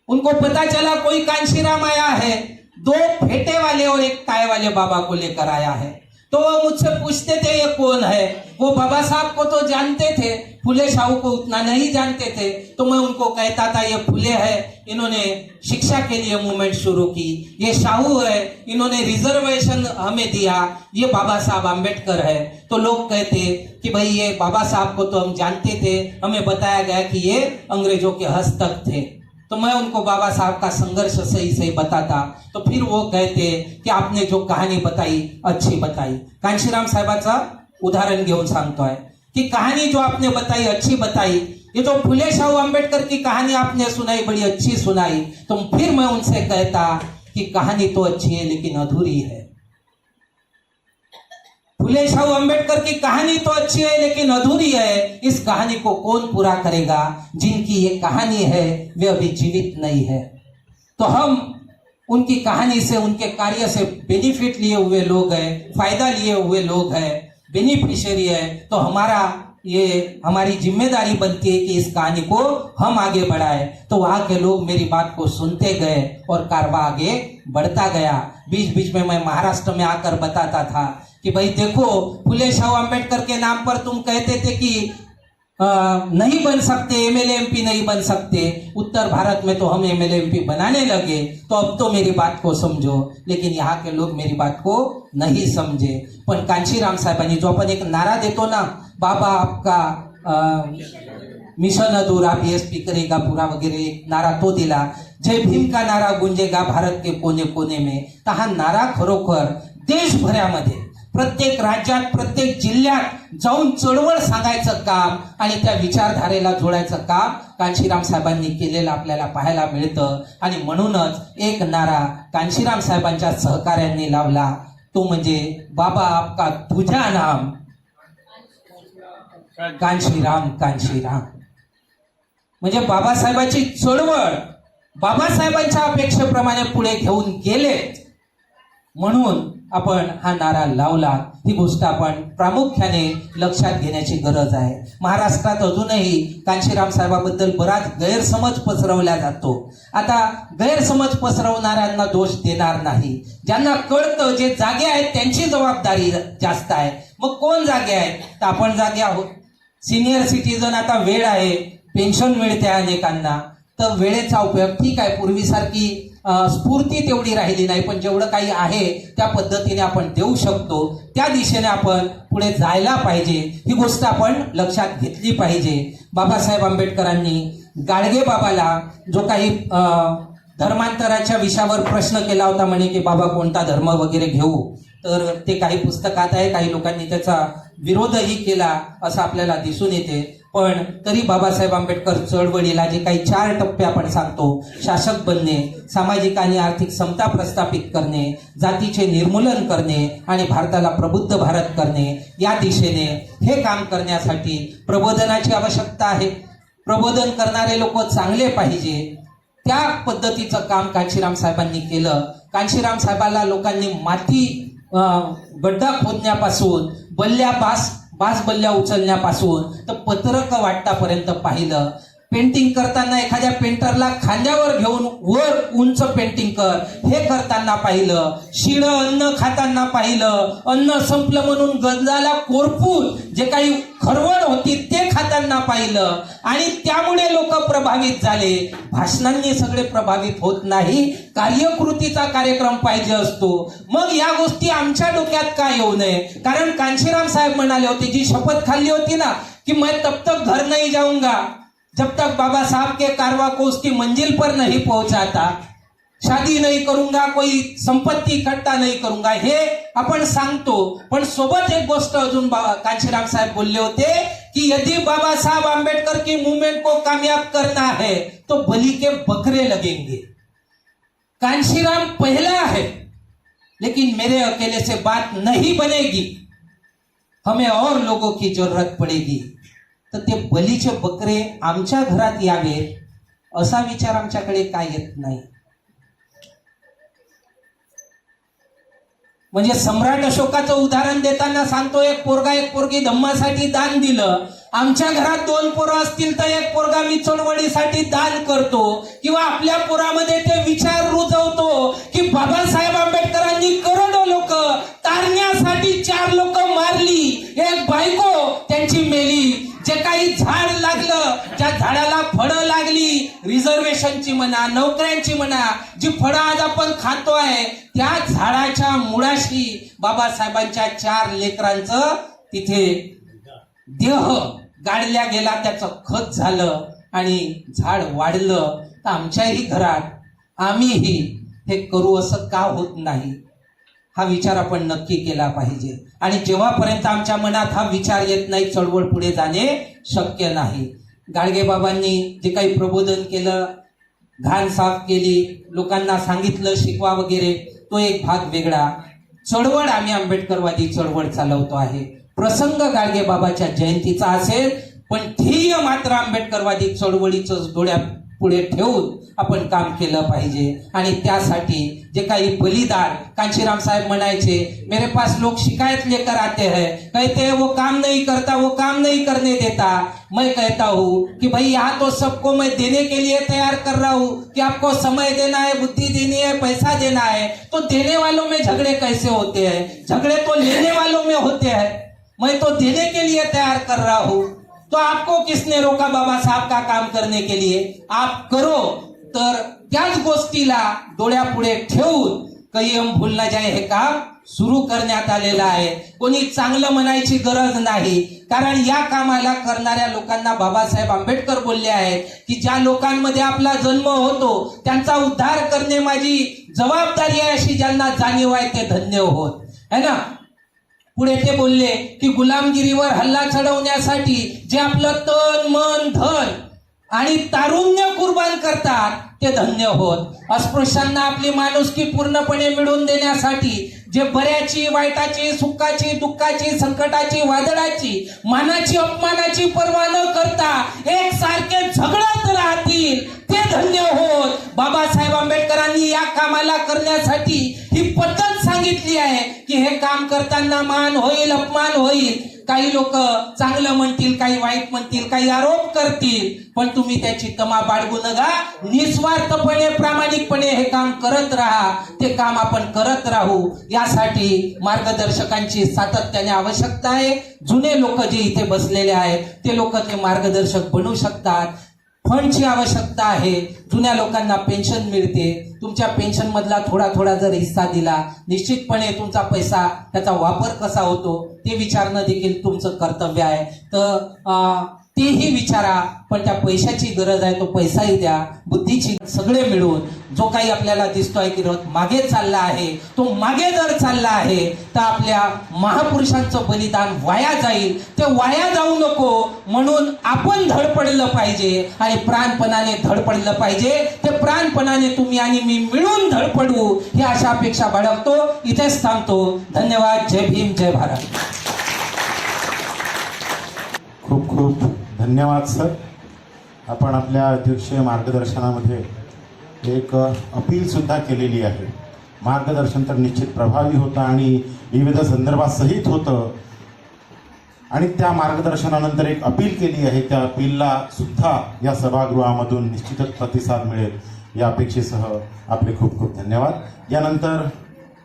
उनको पता चला कोई कांशीराम आया है, 2 फेटे वाले और 1 टाई वाले बाबा को लेकर आया है. तो वो मुझसे पूछते थे ये कौन है. वो बाबा साहब को तो जानते थे, फुले शाहू को उतना नहीं जानते थे. तो मैं उनको कहता था ये फुले है, इन्होंने शिक्षा के लिए मूवमेंट शुरू की. ये शाहू है, इन्होंने रिजर्वेशन हमें दिया. ये बाबा साहब आंबेडकर है. तो लोग कहते कि भाई ये बाबा साहब को तो हम जानते थे, हमें बताया गया कि ये अंग्रेजों के हस्तक थे. तो मैं उनको बाबा साहब का संघर्ष सही सही बताता. तो फिर वो कहते कि आपने जो कहानी बताई अच्छी बताई. कांशीराम साहेबाचा उदाहरण घेऊन सांगतोय कि कहानी जो आपने बताई अच्छी बताई. ये जो फुले शाहू अम्बेडकर की कहानी आपने सुनाई बड़ी अच्छी सुनाई. तो फिर मैं उनसे कहता कि कहानी तो अच्छी है लेकिन अधूरी है. फुले शाहू अम्बेडकर की कहानी तो अच्छी है लेकिन अधूरी है. इस कहानी को कौन पूरा करेगा? जिनकी ये कहानी है वे अभी जीवित नहीं है. तो हम उनकी कहानी से, उनके कार्य से बेनिफिट लिए हुए लोग हैं, फायदा लिए हुए लोग हैं, बेनिफिशियरी है. तो हमारी जिम्मेदारी बनती है कि इस कहानी को हम आगे बढ़ाएं. तो वहां के लोग मेरी बात को सुनते गए और कारवा आगे बढ़ता गया. बीच बीच में मैं महाराष्ट्र में आकर बताता था कि भाई देखो, फुले शाहू अम्बेडकर के नाम पर तुम कहते थे कि नहीं बन सकते, MLA MP नहीं बन सकते. उत्तर भारत में तो हम MLA MP बनाने लगे. तो अब तो मेरी बात को समझो. लेकिन यहाँ के लोग मेरी बात को नहीं समझे. पण कांशीराम साहेबांनी जो आपण एक नारा देतो ना, बाबा आपका मिशन अधूरा BSP करेगा पूरा वगैरे, एक नारा तो दिला. जय भीम का नारा गुंजेगा भारत के कोने कोने में. तर हा नारा खरोखर देशभरामध्ये प्रत्येक राज्यात, प्रत्येक जिल्ह्यात जाऊन चळवळ सांगायचं काम आणि त्या विचारधारेला जोडायचं काम कांशीराम साहेबांनी केलेलं आपल्याला पाहायला मिळतं. आणि म्हणूनच एक नारा कांशीराम साहेबांच्या सहकार्यांनी लावला, तो म्हणजे बाबा आपका तुझा नाम कांशीराम कांशीराम. म्हणजे बाबासाहेबांची चळवळ बाबासाहेबांच्या अपेक्षेप्रमाणे पुढे घेऊन गेले म्हणून आपण हा नारा लावला. ही गोष्ट आपण प्रामुख्याने लक्षात घेण्याची गरज आहे. महाराष्ट्रात अजूनही कांशीराम साहेबाबद्दल बराच गैरसमज पसरवला जातो. आता गैरसमज पसरवणाऱ्यांना दोष देणार नाही. ज्यांना कळतं, जे जागे आहेत त्यांची जबाबदारी जास्त आहे. मग कोण जागे आहे? तर आपण जागे आहोत. सिनियर सिटीजन, आता वेळ आहे, पेन्शन मिळते अनेकांना. तर वेळेचा उपयोग ठीक आहे, पूर्वीसारखी स्फूर्ती तेवढी राहिली नाही, पण जेवढं काही आहे त्या पद्धतीने आपण देऊ शकतो. त्या दिशेने आपण पुढे जायला पाहिजे. ही गोष्ट आपण लक्षात घेतली पाहिजे. बाबासाहेब आंबेडकरांनी गाडगे बाबाला जो काही धर्मांतराच्या विषयावर प्रश्न केला होता, म्हणे की बाबा कोणता धर्म वगैरे घेऊ, तर ते काही पुस्तकात आहे. काही लोकांनी त्याचा विरोधही केला असं आपल्याला दिसून येते. पण तरी बाबासाहेब आंबेडकर चळवळीला जे काही 4 टप्पे आपण सांगतो, शासक बनणे, सामाजिक आणि आर्थिक समता प्रस्थापित करणे, जातीचे निर्मूलन करणे आणि भारताला प्रबुद्ध भारत करणे, या दिशेने हे काम करण्यासाठी प्रबोधनाची आवश्यकता आहे. प्रबोधन करणारे लोक चांगले पाहिजे. त्या पद्धतीचं काम कांशीराम साहेबांनी केलं. कांशीराम साहेबाला लोकांनी माती गड्डा खोदण्यापासून बास बल्ल्या उचलण्यापासून तर पत्रक वाटतापर्यंत पाहिलं. पेंटिंग करताना एखाद्या पेंटरला खांद्यावर घेऊन वर उंच पेंटिंग कर हे करताना पाहिलं. शिळं अन्न खाताना पाहिलं. अन्न संपलं म्हणून गंजाला कोरपून जे काही खरवड होती ते खाताना पाहिलं. आणि त्यामुळे लोक प्रभावित झाले. भाषणांनी सगळे प्रभावित होत नाही, कार्यकृतीचा कार्यक्रम पाहिजे असतो. मग या गोष्टी आमच्या डोक्यात का येऊ नये? कारण कांशीराम साहेब म्हणाले होते, जी शपथ खाल्ली होती ना की मैं तब तक घर नहीं जाऊंगा जब तक बाबा साहब के कारवा को उसकी मंजिल पर नहीं पहुंचाता, शादी नहीं करूंगा, कोई संपत्ति इकट्ठा नहीं करूंगा, हे आपण सांगतो. पण सोबत एक गोष्ट अजून कांशीराम साहेब बोलले होते कि यदि बाबा साहब आंबेडकर की मूवमेंट को कामयाब करना है तो बलि के बकरे लगेंगे. कांशीराम पहला है, लेकिन मेरे अकेले से बात नहीं बनेगी, हमें और लोगों की जरूरत पड़ेगी. तर ते बलीचे बकरे आमच्या घरात यावेत असा विचार आमच्याकडे काय येत नाही. म्हणजे सम्राट अशोकाचं उदाहरण देताना सांगतो, एक पोरगा एक पोरगी धम्मासाठी दान दिलं. आमच्या घरात 2 पोरं असतील तर एक पोरगा मी चळवळीसाठी दान करतो. किंवा आपल्या पोरामध्ये ते विचार रुजवतो की बाबासाहेब आंबेडकरांनी करोडो लोक तारण्यासाठी 4 लोक मारली, एक बायको त्यांची मेली. जे काही झाड लागलं, ज्या झाडाला फळं लागली, रिझर्वेशनची म्हणा, नोकऱ्यांची म्हणा, जी फळं आज आपण खातोय, त्या झाडाच्या मुळाशी बाबासाहेबांच्या 4 लेकरांचं तिथे देह गाडल्या गेला, त्याचं खत झालं आणि झाड वाढलं. तर आमच्याही घरात आम्हीही हे करू असं का होत नाही, हा विचार आपण नक्की केला पाहिजे. आणि जेव्हापर्यंत आमच्या मनात हा विचार येत नाही, चळवळ पुढे जाणे शक्य नाही. गाडगे बाबांनी जे काही प्रबोधन केलं, घाण साफ केली, लोकांना सांगितलं, शिकवा वगैरे, तो एक भाग वेगळा. चळवळ आम्ही आंबेडकरवादी चळवळ चालवतो आहे. प्रसंग गाडगे बाबाच्या जयंतीचा असेल, पण ध्येय मात्र आंबेडकरवादी चळवळीचं डोळ्यात पुढे ठेवून आपण काम केलं पाहिजे. आणि त्यासाठी जे काही बलिदान, कांशीराम साहेब म्हणायचे, मेरे पास लोग शिकायत लेकर आते हैं, कहते हैं वो काम नहीं करता, वो काम नहीं करने देता. मैं कहता हूँ कि भाई यहाँ तो सबको मैं देने के लिए तैयार कर रहा हूँ कि आपको समय देना है, बुद्धि देनी है, पैसा देना है. तो देने वालों में झगड़े कैसे होते हैं? झगड़े तो लेने वालों में होते हैं. मैं तो देने के लिए तैयार कर रहा हूँ. तो आपको किसने रोका बाबा साहब का काम करने के लिए? आप करो. तर त्याच गोष्टीला डोळ्यापुढे ठेवून काही हम भूल न जाए हे काम सुरू करण्यात आलेलं आहे. कोणी चांगलं म्हणायची गरज नाही, कारण या कामाला करणाऱ्या लोकांना बाबासाहेब आंबेडकर बोलले आहेत की ज्या लोकांमध्ये आपला जन्म होतो त्यांचा उद्धार करणे माझी जबाबदारी आहे, अशी ज्यांना जाणीव आहे ते धन्य होत है ना. पुढे ते बोलले की गुलामगिरीवर हल्ला चढवण्यासाठी जे आपलं तन मन धन आणि तारुण्य कुर्बान करतात ते धन्य होत. अस्पृश्यांना आपली माणुसकी पूर्णपणे मिळवून देण्यासाठी जे बऱ्याची, वाईटाची, सुखाची, दुःखाची, संकटाची, वादळाची, मानाची, अपमानाची पर्वा न करता एकसारखे झगडत राहतील ते धन्य होत. बाबासाहेब आंबेडकरांनी या कामाला करण्यासाठी ही पद्धत सांगितली आहे की हे काम करताना मान होईल, अपमान होईल, काही लोक चांगलं म्हणतील, काही वाईट म्हणतील, काही आरोप करतील, पण तुम्ही त्याची तमा बाळगू नका. निस्वार्थपणे, प्रामाणिकपणे हे काम करत राहा. ते काम आपण करत राहू. यासाठी मार्गदर्शकांची सातत्याने आवश्यकता आहे. जुने लोक जे इथे बसलेले आहेत ते लोक ते मार्गदर्शक बनू शकतात. फंडची आवश्यकता आहे. जुन्या लोकांना पेन्शन मिळते. तुमच्या पेन्शन मधला थोडा थोडा जर हिस्सा दिला, निश्चितपणे तुमचा पैसा त्याचा वापर कसा होतो ते विचारणं देखील तुमचं कर्तव्य आहे. तर तेही विचारा, पण त्या पैशाची गरज आहे, तो पैसाही द्या, बुद्धीची सगळे मिळून जो काही आपल्याला दिसतोय की रथ मागे चालला आहे, तो मागे जर चालला आहे तर आपल्या महापुरुषांचं बलिदान वाया जाईल. ते वाया जाऊ नको म्हणून आपण धडपडलं पाहिजे आणि प्राणपणाने धडपडलं पाहिजे. ते प्राणपणाने तुम्ही आणि मी मिळून धडपडू ही अशा अपेक्षा बाळगतो. इथेच थांबतो. धन्यवाद. जय भीम, जय भारत. खूप खूप धन्यवाद सर. आपण आपल्या अध्यक्षीय मार्गदर्शनामध्ये एक अपील सुद्धा केलेली आहे. मार्गदर्शन तर निश्चित प्रभावी होतं आणि विविध संदर्भात सहित होतं, आणि त्या मार्गदर्शनानंतर एक अपील केली आहे. त्या अपीलला सुद्धा या सभागृहामधून निश्चितच प्रतिसाद मिळेल या अपेक्षेसह आपले खूप खूप धन्यवाद. यानंतर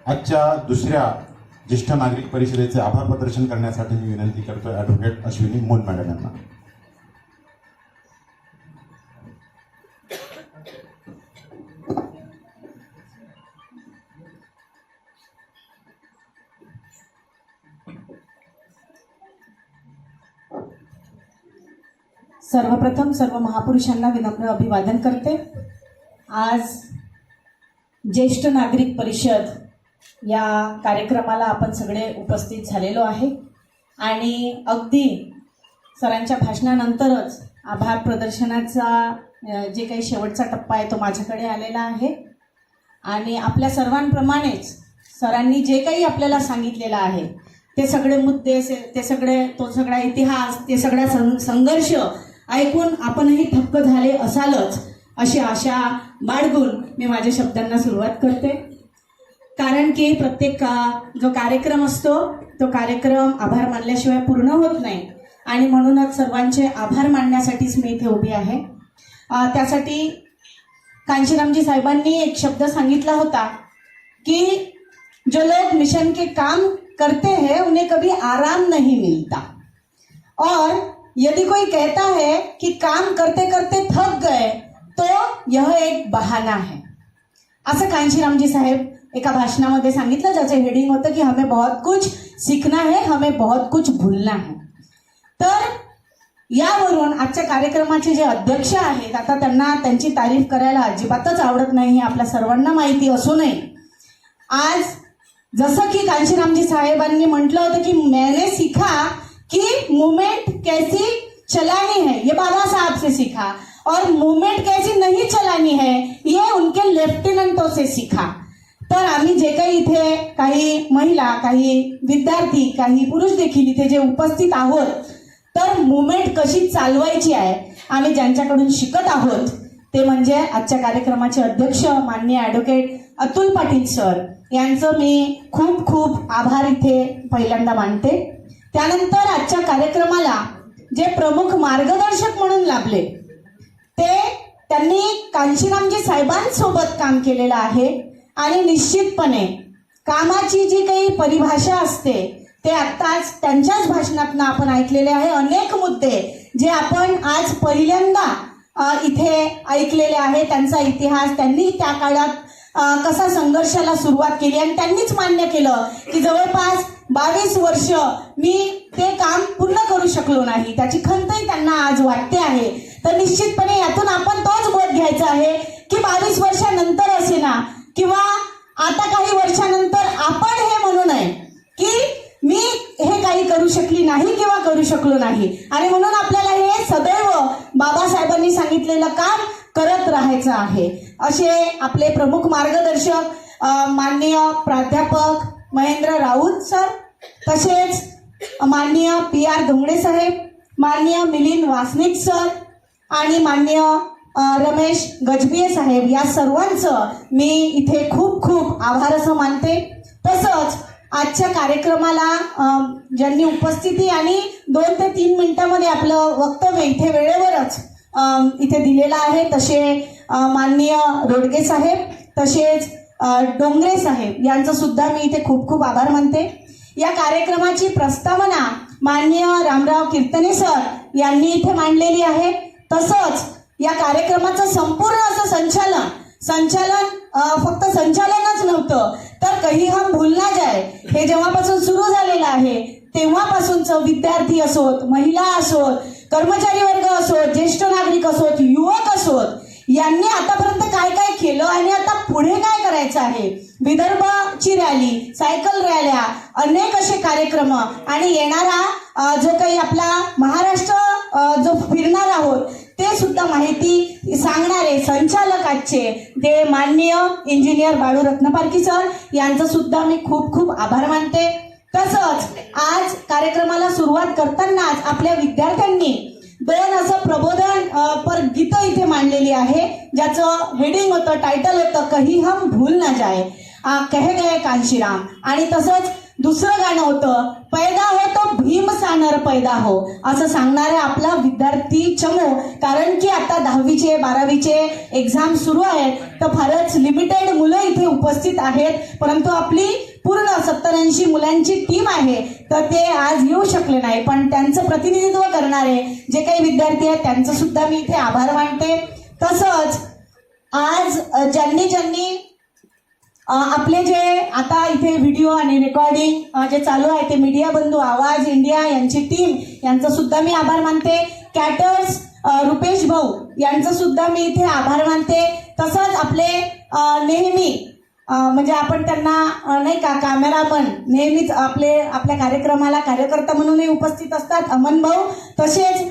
आजच्या दुसऱ्या ज्येष्ठ नागरिक परिषदेचे आभार प्रदर्शन करण्यासाठी मी विनंती करतोय ॲडव्होकेट अश्विनी मोन मॅडम यांना. सर्वप्रथम सर्व महापुरुषांना विनम्र अभिवादन करते. आज ज्येष्ठ नागरिक परिषद या कार्यक्रमाला आपण सगळे उपस्थित झालेलो आहे आणि अगदी सरांच्या भाषणानंतरच आभार प्रदर्शनाचा जे काही शेवटचा टप्पा आहे तो माझ्याकडे आलेला आहे. आणि आपल्या सर्वांप्रमाणेच सरांनी जे काही आपल्याला सांगितलेलं आहे ते सगळे मुद्दे, तो सगळा इतिहास, ते सगळा संघर्ष ऐकून आपणही थक्क झाले असालच अशी आशा बाळगून मी माझ्या शब्दांना सुरुवात करते. कारण की प्रत्येक जो कार्यक्रम असतो तो कार्यक्रम आभार मानल्याशिवाय पूर्ण होत नाही आणि म्हणूनच सर्वांचे आभार मानण्यासाठीच मी इथे उभी आहे. त्यासाठी कांशीरामजी साहेबांनी एक शब्द सांगितला होता कि जो लोग मिशन के काम करते हैं उन्हें कभी आराम नहीं मिलता, और यदि कोई कहता है कि काम करते करते थक गए तो यह एक बहाना है, असं कांशीरामजी साहेब एका भाषणामध्ये सांगितलं, ज्याचं हेडिंग होतं की हमें बहुत कुछ सीखना है, हमें बहुत कुछ भूलना है. तर यावरून आजच्या कार्यक्रमाचे जे अध्यक्ष आहेत, आता त्यांना त्यांची तारीफ करायला अजिबातच आवडत नाही हे आपल्या सर्वांना माहिती असूनही आज जसं की कांशीरामजी साहेबांनी म्हटलं होतं की मैंने सीखा कि मूवमेंट कैसी चलानी है, ये बाबा साहब से सीखा, और मूवमेंट कैसी नहीं चलानी है ये उनके लेफ्टिनेंटों से सीखा. तर आम्ही जे काही इथे काही महिला, काही विद्यार्थी, काही पुरुष देखील इथे जे उपस्थित आहोत, तर मूवमेंट कशी चालवायची आहे आम्ही ज्यांच्याकडून शिकत आहोत ते म्हणजे आजच्या कार्यक्रमाचे अध्यक्ष माननीय ॲडव्होकेट अतुल पाटील सर यांचं मी खूप खूप आभार इथे पहिल्यांदा मानते. त्यानंतर आजच्या कार्यक्रमाला जे प्रमुख मार्गदर्शक म्हणून लाभले त्यांनी कांशीरामजी साहेबांसोबत काम केलेलं आहे आणि निश्चितपणे कामाची जी काही परिभाषा असते ते आत्ताच त्यांच्याच भाषणातून आपण ऐकलेले आहे. अनेक मुद्दे जे आपण आज पहिल्यांदा इथे ऐकलेले आहे, त्यांचा इतिहास, त्यांनी त्या काळात कसा संघर्षाला सुरुवात केली आणि त्यांनीच मान्य केलं की जवळपास 22 वर्ष मी ते काम पूर्ण करू शकलो नाही, त्याची खंतही त्यांना आज वाटते आहे. तर निश्चितपणे यातून आपण तोच बोध घ्यायचा आहे की 22 वर्षानंतर असे ना किंवा आता काही वर्षानंतर आपण हे म्हणू नये की मी हे काही करू शकली नाही किंवा करू शकलो नाही, आणि म्हणून आपल्याला हे सदैव बाबासाहेबांनी सांगितलेलं काम करत राहायचं आहे. असे आपले प्रमुख मार्गदर्शक माननीय प्राध्यापक महेंद्र राऊत सर, तसेच माननीय PR धोंगडे साहेब, माननीय मिलिंद वासनिक सर आणि माननीय रमेश गजबिये साहेब, या सर्वांचं मी इथे खूप खूप आभार असं मानते. तसंच आजच्या कार्यक्रमाला ज्यांनी उपस्थिती आणि 2 ते 3 मिनिटांमध्ये आपलं वक्तव्य इथे वेळेवरच इथे दिलेलं आहे, तसे माननीय रोडगे साहेब, तसेच डोंगरे साहेब यांचं सुद्धा मी इथे खूप खूप आभार मानते. या कार्यक्रमाची प्रस्तावना माननीय रामराव कीर्तने सर यांनी इथे मांडलेली आहे. तसंच या कार्यक्रमाचं संपूर्ण असं संचालन फक्त संचालनच नव्हतं तर कही हम भूल ना जाए हे जेव्हापासून सुरू झालेलं आहे तेव्हापासूनच विद्यार्थी असोत, महिला असोत, कर्मचारी वर्ग असोत, ज्येष्ठ नागरिक असोत, युवक असोत, यांनी आतापर्यंत काय काय केलं आणि आता पुढे काय करायचं आहे. विदर्भची रॅली, सायकल रॅल्या, अनेक असे कार्यक्रम आणि येणारा जो काही आपला महाराष्ट्र जो फिरणार आहोत ते सुद्धा माहिती सांगणारे संचालक आजचे ते माननीय इंजिनियर बाळू रत्नपारखी सर यांचं सुद्धा मी खूप खूप आभार मानते. तसंच आज कार्यक्रमाला सुरुवात करतानाच आपल्या विद्यार्थ्यांनी दोन असं प्रबोधन पर गीतं इथे मांडलेली आहे, ज्याचं हेडिंग होतं, टायटल होतं कही हम भूल ना जाए, कहे गए कांशीराम. आणि तसंच दुसरं गाणं होतं पैदा हो तो भीमसानर पैदा हो, असं सांगणारा आपला विद्यार्थी चमू. कारण की आता 10वीचे 12वीचे एक्झाम सुरू आहेत, तर फारच लिमिटेड मुलं इथे उपस्थित आहेत, परंतु आपली पूर्ण 70-80 मुलांची टीम आहे, तर ते आज येऊ शकले नाही. पण त्यांचं प्रतिनिधित्व करणारे जे काही विद्यार्थी आहेत त्यांचं सुद्धा मी इथे आभार मानते. तसंच आज ज्यांनी आपले जे आता इथे व्हिडिओ आणि रेकॉर्डिंग जे चालू आहे ते मीडिया बंधू आवाज इंडिया यांची टीम यांचं सुद्धा मी आभार मानते. कॅटर्स रुपेश भाऊ यांचं सुद्धा मी इथे आभार मानते. तसंच आपले नेहमी म्हणजे आपण त्यांना नाही का कॅमेरामन नेहमीच आपल्या कार्यक्रमाला कार्यकर्ता म्हणूनही उपस्थित असतात अमन भाऊ, तसेच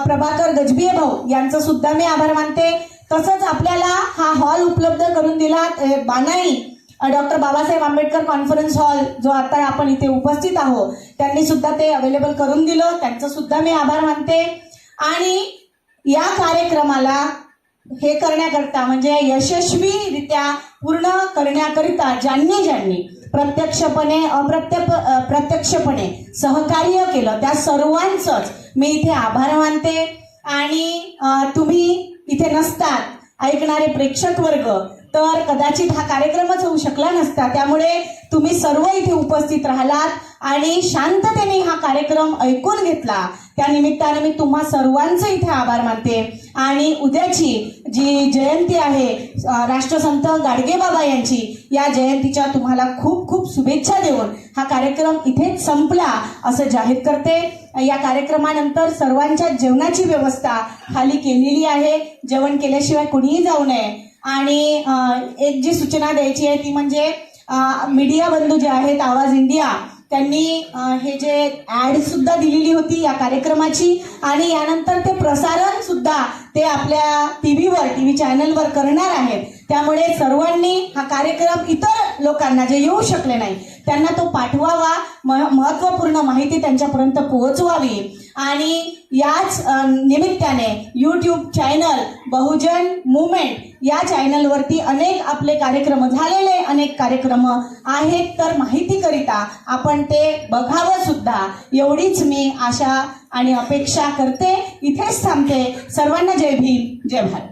प्रभाकर गजबिये भाऊ यांचं सुद्धा मी आभार मानते. तसंच आपल्याला हा हॉल उपलब्ध करून दिला Banai doctor Babasaheb Ambedkar conference hall, जो आता आपण इथे उपस्थित आहोत, त्यांनी सुद्धा ते अवेलेबल करून दिलं, त्यांचं सुद्धा मी आभार मानते. आणि या कार्यक्रमाला हे करण्याकरता म्हणजे यशस्वीरित्या पूर्ण करण्याकरिता ज्यांनी प्रत्यक्षपणे अप्रत्यक्षपणे सहकार्य केलं त्या सर्वांचंच मी इथे आभार मानते. आणि तुम्ही इथे नसतात ऐकणारे प्रेक्षक वर्ग तर कदाचित हा कार्यक्रमच होऊ शकला नसता. त्यामुळे तुम्ही सर्व इथे उपस्थित राहिलात आणि शांततेने हा कार्यक्रम ऐकून घेतला, त्या निमित्ताने मी तुम्हा सर्वांचं इथे आभार मानते. आणि उद्याची जी जयंती आहे राष्ट्रसंत गाडगेबाबा यांची, या जयंतीच्या तुम्हाला खूप खूप शुभेच्छा देऊन हा कार्यक्रम इथेच संपला असं जाहीर करते. या कार्यक्रमानंतर सर्वांच्या जेवणाची व्यवस्था खाली केलेली आहे, जेवण केल्याशिवाय कुणीही जाऊ नये. आणि एक जी सूचना द्यायची आहे ती म्हणजे मीडिया बंधू जे आहेत आवाज इंडिया त्यांनी हे जे ॲड सुद्धा दिलेली होती या कार्यक्रमाची आणि यानंतर ते प्रसारण सुद्धा ते आपल्या टीव्ही चॅनलवर करणार आहेत. त्यामुळे सर्वांनी हा कार्यक्रम इतर लोकांना जे येऊ शकले नाही त्यांना तो पाठवावा, महत्त्वपूर्ण माहिती त्यांच्यापर्यंत पोहोचवावी. आणि याच निमित्ताने यूट्यूब चॅनल बहुजन मुवमेंट या चॅनलवरती अनेक आपले कार्यक्रम झालेले अनेक कार्यक्रम आहेत, तर माहितीकरिता आपण ते बघावं सुद्धा एवढीच मी आशा आणि अपेक्षा करते. इथेच थांबते. सर्वांना जय भीम, जय भारत.